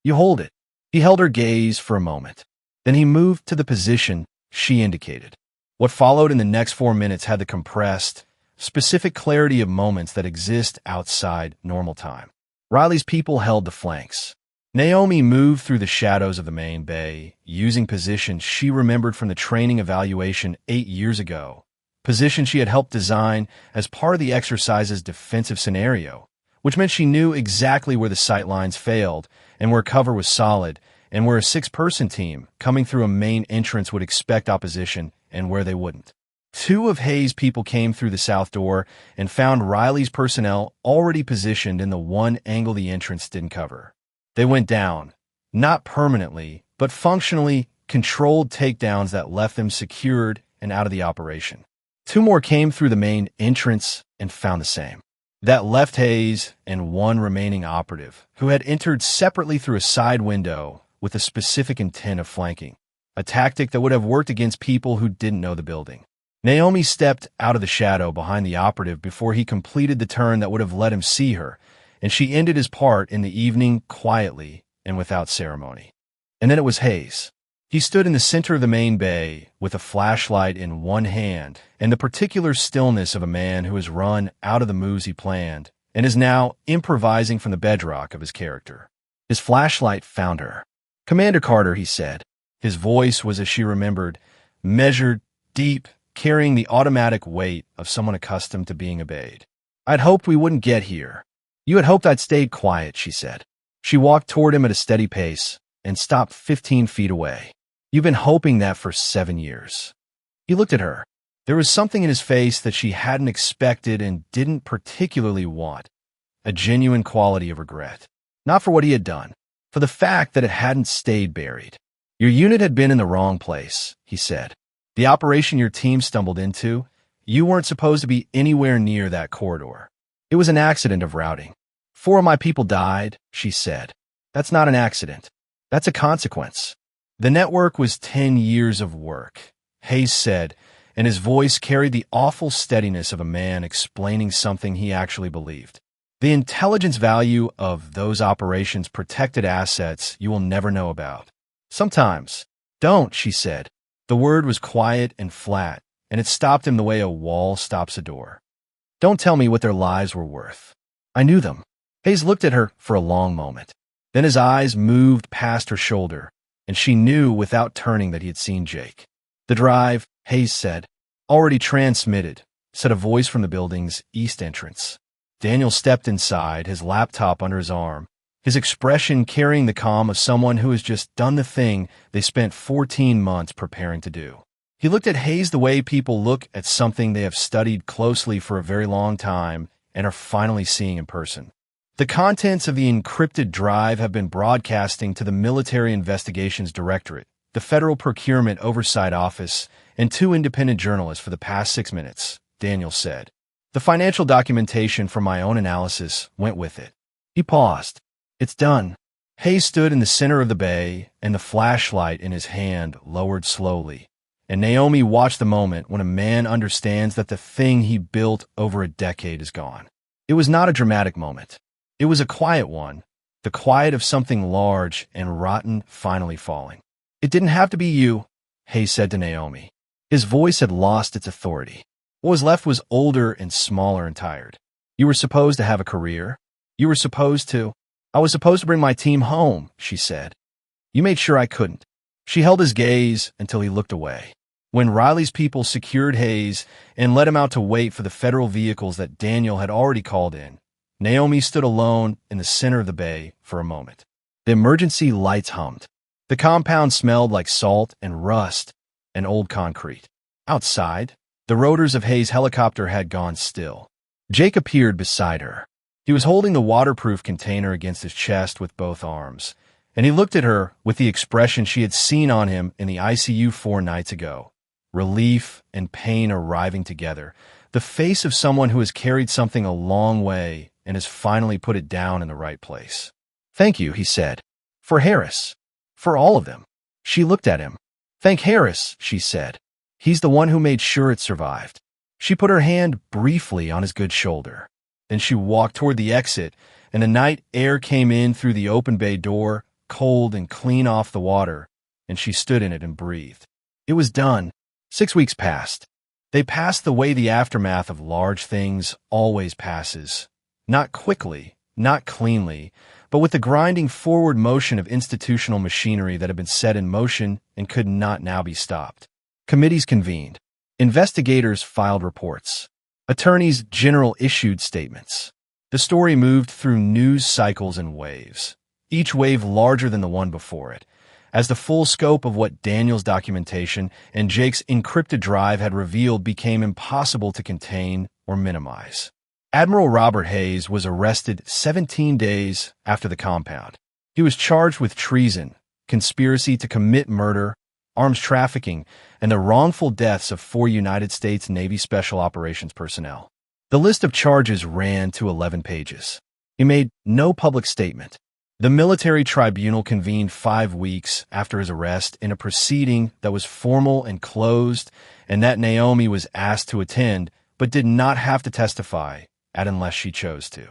You hold it. He held her gaze for a moment. Then he moved to the position she indicated. What followed in the next 4 minutes had the compressed, specific clarity of moments that exist outside normal time. Riley's people held the flanks. Naomi moved through the shadows of the main bay, using positions she remembered from the training evaluation 8 years ago, positions she had helped design as part of the exercise's defensive scenario, which meant she knew exactly where the sight lines failed and where cover was solid, and where a 6-person team coming through a main entrance would expect opposition and where they wouldn't. 2 of Hayes' people came through the south door and found Riley's personnel already positioned in the one angle the entrance didn't cover. They went down, not permanently, but functionally controlled takedowns that left them secured and out of the operation. 2 more came through the main entrance and found the same. That left Hayes and 1 remaining operative, who had entered separately through a side window with a specific intent of flanking, a tactic that would have worked against people who didn't know the building. Naomi stepped out of the shadow behind the operative before he completed the turn that would have let him see her, and she ended his part in the evening quietly and without ceremony. And then it was Hayes. He stood in the center of the main bay with a flashlight in one hand and the particular stillness of a man who has run out of the moves he planned and is now improvising from the bedrock of his character. His flashlight found her. Commander Carter, he said. His voice was, as she remembered, measured, deep, carrying the automatic weight of someone accustomed to being obeyed. I'd hoped we wouldn't get here. You had hoped I'd stayed quiet, she said. She walked toward him at a steady pace and stopped 15 feet away. You've been hoping that for 7 years. He looked at her. There was something in his face that she hadn't expected and didn't particularly want. A genuine quality of regret. Not for what he had done, for the fact that it hadn't stayed buried. Your unit had been in the wrong place, he said. The operation your team stumbled into, you weren't supposed to be anywhere near that corridor. It was an accident of routing. 4 of my people died, she said. That's not an accident. That's a consequence. The network was 10 years of work, Hayes said, and his voice carried the awful steadiness of a man explaining something he actually believed. The intelligence value of those operations protected assets you will never know about. Sometimes. Don't, she said. The word was quiet and flat, and it stopped him the way a wall stops a door. Don't tell me what their lives were worth. I knew them. Hayes looked at her for a long moment. Then his eyes moved past her shoulder, and she knew without turning that he had seen Jake. The drive, Hayes said. Already transmitted, said a voice from the building's east entrance. Daniel stepped inside, his laptop under his arm, his expression carrying the calm of someone who has just done the thing they spent 14 months preparing to do. He looked at Hayes the way people look at something they have studied closely for a very long time and are finally seeing in person. The contents of the encrypted drive have been broadcasting to the Military Investigations Directorate, the Federal Procurement Oversight Office, and 2 independent journalists for the past 6 minutes, Daniel said. The financial documentation from my own analysis went with it. He paused. It's done. Hayes stood in the center of the bay, and the flashlight in his hand lowered slowly. And Naomi watched the moment when a man understands that the thing he built over a decade is gone. It was not a dramatic moment. It was a quiet one, the quiet of something large and rotten finally falling. It didn't have to be you, Hayes said to Naomi. His voice had lost its authority. What was left was older and smaller and tired. You were supposed to have a career. You were supposed to. I was supposed to bring my team home, she said. You made sure I couldn't. She held his gaze until he looked away. When Riley's people secured Hayes and led him out to wait for the federal vehicles that Daniel had already called in, Naomi stood alone in the center of the bay for a moment. The emergency lights hummed. The compound smelled like salt and rust and old concrete. Outside, the rotors of Hayes' helicopter had gone still. Jake appeared beside her. He was holding the waterproof container against his chest with both arms, and he looked at her with the expression she had seen on him in the ICU 4 nights ago. Relief and pain arriving together. The face of someone who has carried something a long way and has finally put it down in the right place. Thank you, he said. For Harris. For all of them. She looked at him. Thank Harris, she said. He's the one who made sure it survived. She put her hand briefly on his good shoulder. Then she walked toward the exit, and the night air came in through the open bay door, cold and clean off the water, and she stood in it and breathed. It was done. 6 weeks passed. They passed the way the aftermath of large things always passes. Not quickly, not cleanly, but with the grinding forward motion of institutional machinery that had been set in motion and could not now be stopped. Committees convened. Investigators filed reports. Attorneys general issued statements. The story moved through news cycles and waves, each wave larger than the one before it, as the full scope of what Daniel's documentation and Jake's encrypted drive had revealed became impossible to contain or minimize. Admiral Robert Hayes was arrested 17 days after the compound. He was charged with treason, conspiracy to commit murder, arms trafficking, and the wrongful deaths of 4 United States Navy Special Operations personnel. The list of charges ran to 11 pages. He made no public statement. The military tribunal convened 5 weeks after his arrest in a proceeding that was formal and closed, and that Naomi was asked to attend but did not have to testify at unless she chose to.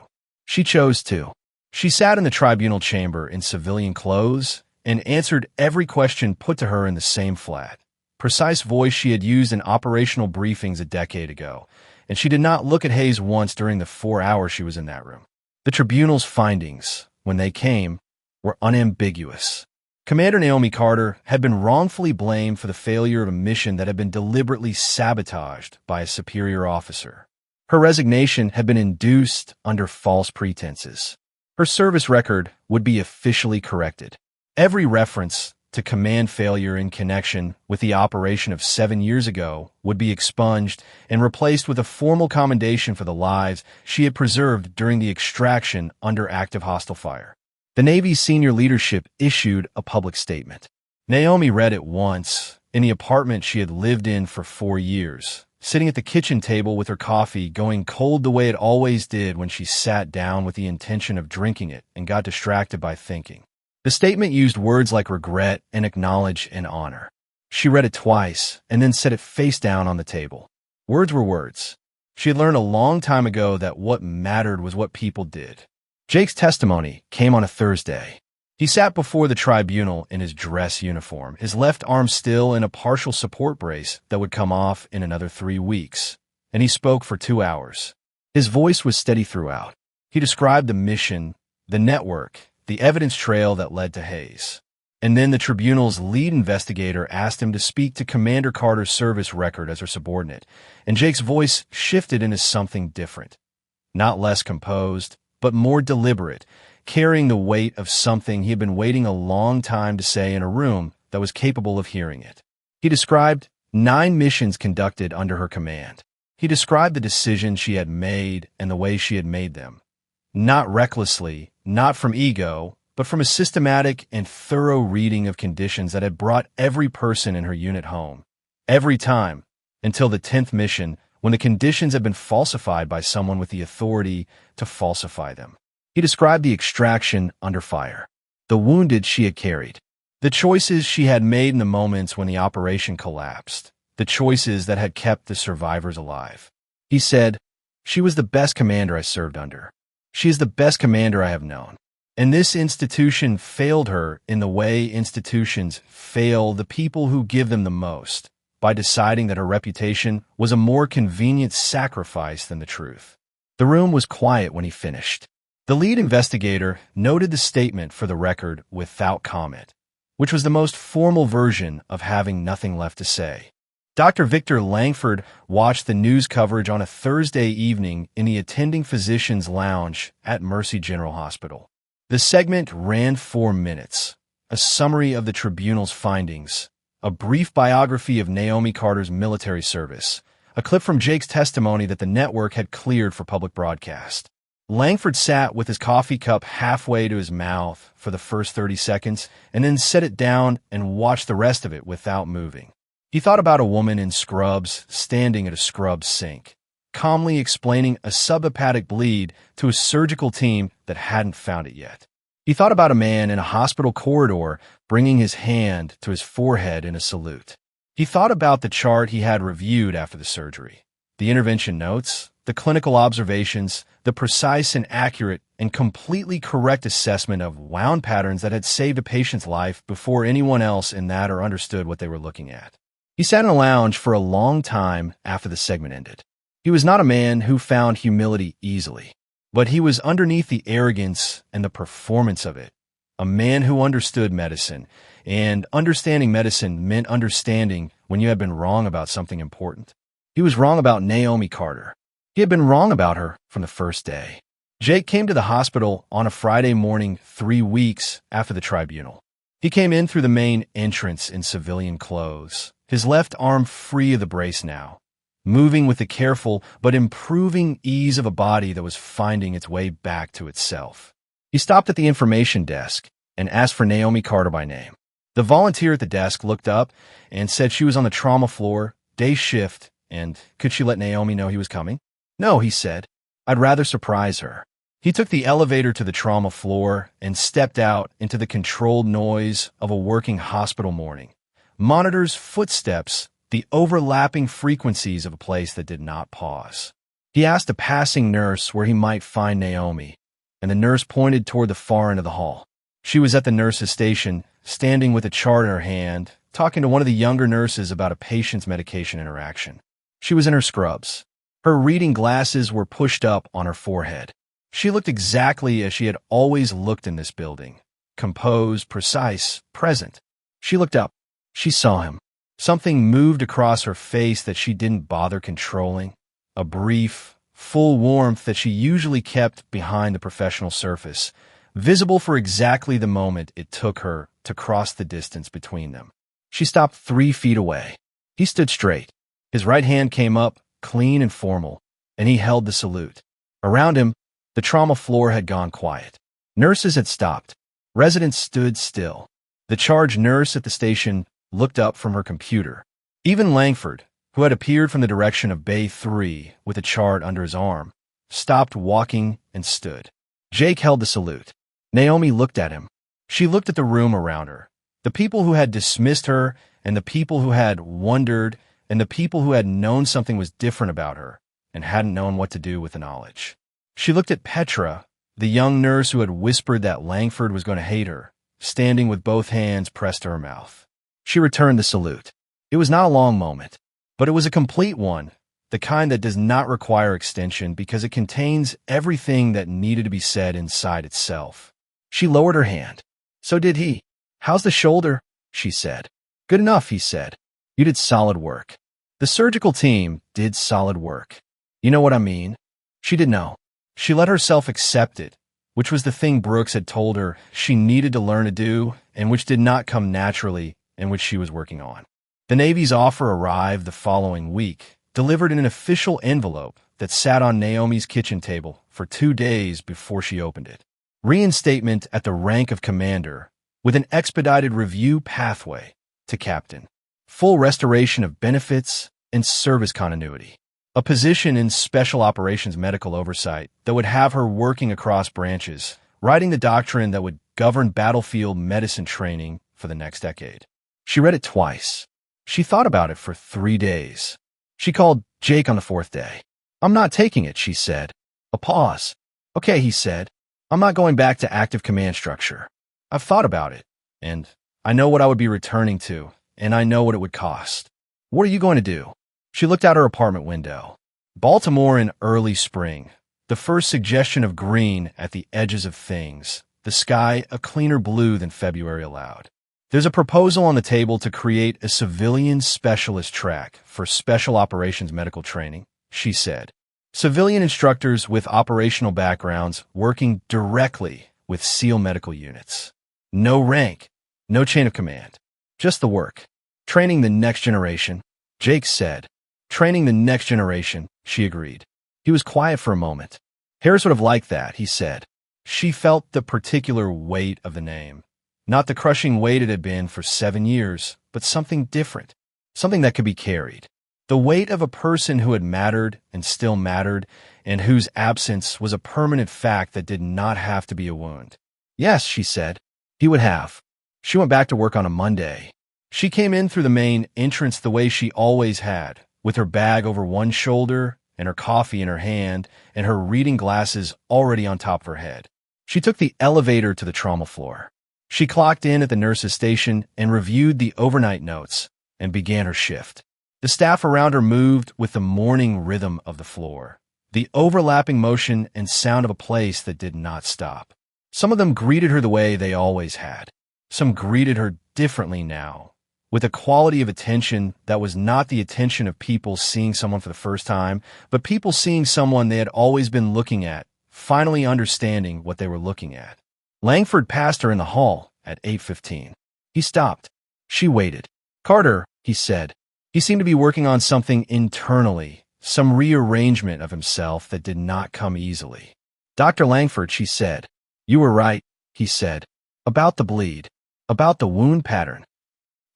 She chose to. She sat in the tribunal chamber in civilian clothes and answered every question put to her in the same flat, precise voice she had used in operational briefings a decade ago, and she did not look at Hayes once during the 4 hours she was in that room. The tribunal's findings, when they came, were unambiguous. Commander Naomi Carter had been wrongfully blamed for the failure of a mission that had been deliberately sabotaged by a superior officer. Her resignation had been induced under false pretenses. Her service record would be officially corrected. Every reference to command failure in connection with the operation of 7 years ago would be expunged and replaced with a formal commendation for the lives she had preserved during the extraction under active hostile fire. The Navy's senior leadership issued a public statement. Naomi read it once in the apartment she had lived in for 4 years, sitting at the kitchen table with her coffee going cold the way it always did when she sat down with the intention of drinking it and got distracted by thinking. The statement used words like regret and acknowledge and honor. She read it twice and then set it face down on the table. Words were words. She had learned a long time ago that what mattered was what people did. Jake's testimony came on a Thursday. He sat before the tribunal in his dress uniform, his left arm still in a partial support brace that would come off in another 3 weeks, and he spoke for 2 hours. His voice was steady throughout. He described the mission, the network, the evidence trail that led to Hayes. And then the tribunal's lead investigator asked him to speak to Commander Carter's service record as her subordinate, and Jake's voice shifted into something different. Not less composed, but more deliberate, carrying the weight of something he had been waiting a long time to say in a room that was capable of hearing it. He described 9 missions conducted under her command. He described the decisions she had made and the way she had made them. Not recklessly, not from ego, but from a systematic and thorough reading of conditions that had brought every person in her unit home. Every time, until the 10th mission, when the conditions had been falsified by someone with the authority to falsify them. He described the extraction under fire, the wounded she had carried, the choices she had made in the moments when the operation collapsed, the choices that had kept the survivors alive. He said, "She was the best commander I served under. She is the best commander I have known. And this institution failed her in the way institutions fail the people who give them the most, by deciding that her reputation was a more convenient sacrifice than the truth." The room was quiet when he finished. The lead investigator noted the statement for the record without comment, which was the most formal version of having nothing left to say. Dr. Victor Langford watched the news coverage on a Thursday evening in the attending physician's lounge at Mercy General Hospital. The segment ran 4 minutes, a summary of the tribunal's findings, a brief biography of Naomi Carter's military service, a clip from Jake's testimony that the network had cleared for public broadcast. Langford sat with his coffee cup halfway to his mouth for the first 30 seconds and then set it down and watched the rest of it without moving. He thought about a woman in scrubs standing at a scrub sink, calmly explaining a subhepatic bleed to a surgical team that hadn't found it yet. He thought about a man in a hospital corridor bringing his hand to his forehead in a salute. He thought about the chart he had reviewed after the surgery, the intervention notes, the clinical observations, the precise and accurate and completely correct assessment of wound patterns that had saved a patient's life before anyone else in that or understood what they were looking at. He sat in a lounge for a long time after the segment ended. He was not a man who found humility easily, but he was underneath the arrogance and the performance of it. A man who understood medicine, and understanding medicine meant understanding when you had been wrong about something important. He was wrong about Naomi Carter. He had been wrong about her from the first day. Jake came to the hospital on a Friday morning 3 weeks after the tribunal. He came in through the main entrance in civilian clothes, his left arm free of the brace now, moving with the careful but improving ease of a body that was finding its way back to itself. He stopped at the information desk and asked for Naomi Carter by name. The volunteer at the desk looked up and said she was on the trauma floor, day shift, and could she let Naomi know he was coming? "No," he said. "I'd rather surprise her." He took the elevator to the trauma floor and stepped out into the controlled noise of a working hospital morning. Monitors, footsteps, the overlapping frequencies of a place that did not pause. He asked a passing nurse where he might find Naomi, and the nurse pointed toward the far end of the hall. She was at the nurse's station, standing with a chart in her hand, talking to one of the younger nurses about a patient's medication interaction. She was in her scrubs. Her reading glasses were pushed up on her forehead. She looked exactly as she had always looked in this building, composed, precise, present. She looked up. She saw him. Something moved across her face that she didn't bother controlling, a brief, full warmth that she usually kept behind the professional surface, visible for exactly the moment it took her to cross the distance between them. She stopped 3 feet away. He stood straight. His right hand came up, clean and formal, and he held the salute. Around him, the trauma floor had gone quiet. Nurses had stopped. Residents stood still. The charge nurse at the station looked up from her computer. Even Langford, who had appeared from the direction of Bay 3 with a chart under his arm, stopped walking and stood. Jake held the salute. Naomi looked at him. She looked at the room around her, the people who had dismissed her, and the people who had wondered, and the people who had known something was different about her and hadn't known what to do with the knowledge. She looked at Petra, the young nurse who had whispered that Langford was going to hate her, standing with both hands pressed to her mouth. She returned the salute. It was not a long moment, but it was a complete one, the kind that does not require extension because it contains everything that needed to be said inside itself. She lowered her hand. So did he. How's the shoulder? She said. Good enough, he said. You did solid work. The surgical team did solid work. You know what I mean? She didn't know. She let herself accept it, which was the thing Brooks had told her she needed to learn to do and which did not come naturally and which she was working on. The Navy's offer arrived the following week, delivered in an official envelope that sat on Naomi's kitchen table for 2 days before she opened it. Reinstatement at the rank of commander with an expedited review pathway to captain. Full restoration of benefits and service continuity. A position in Special Operations Medical Oversight that would have her working across branches, writing the doctrine that would govern battlefield medicine training for the next decade. She read it twice. She thought about it for 3 days. She called Jake on the 4th day. I'm not taking it, she said. A pause. Okay, he said. I'm not going back to active command structure. I've thought about it, and I know what I would be returning to, and I know what it would cost. What are you going to do? She looked out her apartment window. Baltimore in early spring. The first suggestion of green at the edges of things. The sky a cleaner blue than February allowed. There's a proposal on the table to create a civilian specialist track for Special Operations Medical Training, she said. Civilian instructors with operational backgrounds working directly with SEAL medical units. No rank, no chain of command, just the work. Training the next generation, Jake said. Training the next generation, she agreed. He was quiet for a moment. Harris would have liked that, he said. She felt the particular weight of the name. Not the crushing weight it had been for 7 years, but something different, something that could be carried. The weight of a person who had mattered and still mattered, and whose absence was a permanent fact that did not have to be a wound. Yes, she said, he would have. She went back to work on a Monday. She came in through the main entrance the way she always had, with her bag over one shoulder and her coffee in her hand and her reading glasses already on top of her head. She took the elevator to the trauma floor. She clocked in at the nurse's station and reviewed the overnight notes and began her shift. The staff around her moved with the morning rhythm of the floor, the overlapping motion and sound of a place that did not stop. Some of them greeted her the way they always had. Some greeted her differently now, with a quality of attention that was not the attention of people seeing someone for the first time, but people seeing someone they had always been looking at, finally understanding what they were looking at. Langford passed her in the hall at 8:15. He stopped. She waited. Carter, he said. He seemed to be working on something internally, some rearrangement of himself that did not come easily. Dr. Langford, she said. You were right, he said. About the bleed. About the wound pattern.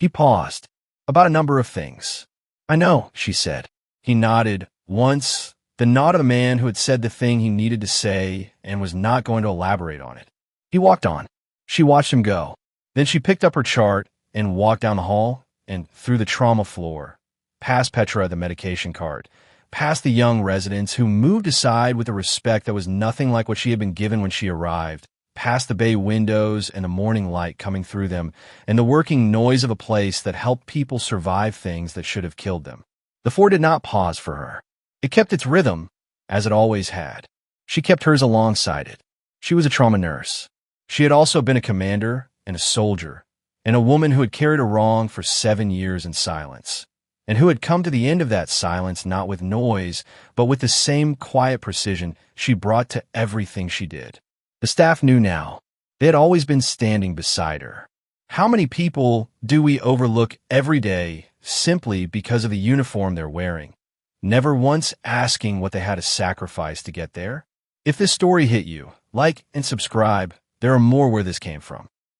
He paused. About a number of things. I know, she said. He nodded once, the nod of the man who had said the thing he needed to say and was not going to elaborate on it. He walked on. She watched him go. Then she picked up her chart and walked down the hall and through the trauma floor, past Petra, the medication cart, past the young residents who moved aside with a respect that was nothing like what she had been given when she arrived, past the bay windows and the morning light coming through them, and the working noise of a place that helped people survive things that should have killed them. The floor did not pause for her. It kept its rhythm, as it always had. She kept hers alongside it. She was a trauma nurse. She had also been a commander and a soldier, and a woman who had carried a wrong for 7 years in silence, and who had come to the end of that silence not with noise, but with the same quiet precision she brought to everything she did. The staff knew now. They had always been standing beside her. How many people do we overlook every day simply because of the uniform they're wearing, never once asking what they had to sacrifice to get there? If this story hit you, like and subscribe. There are more where this came from.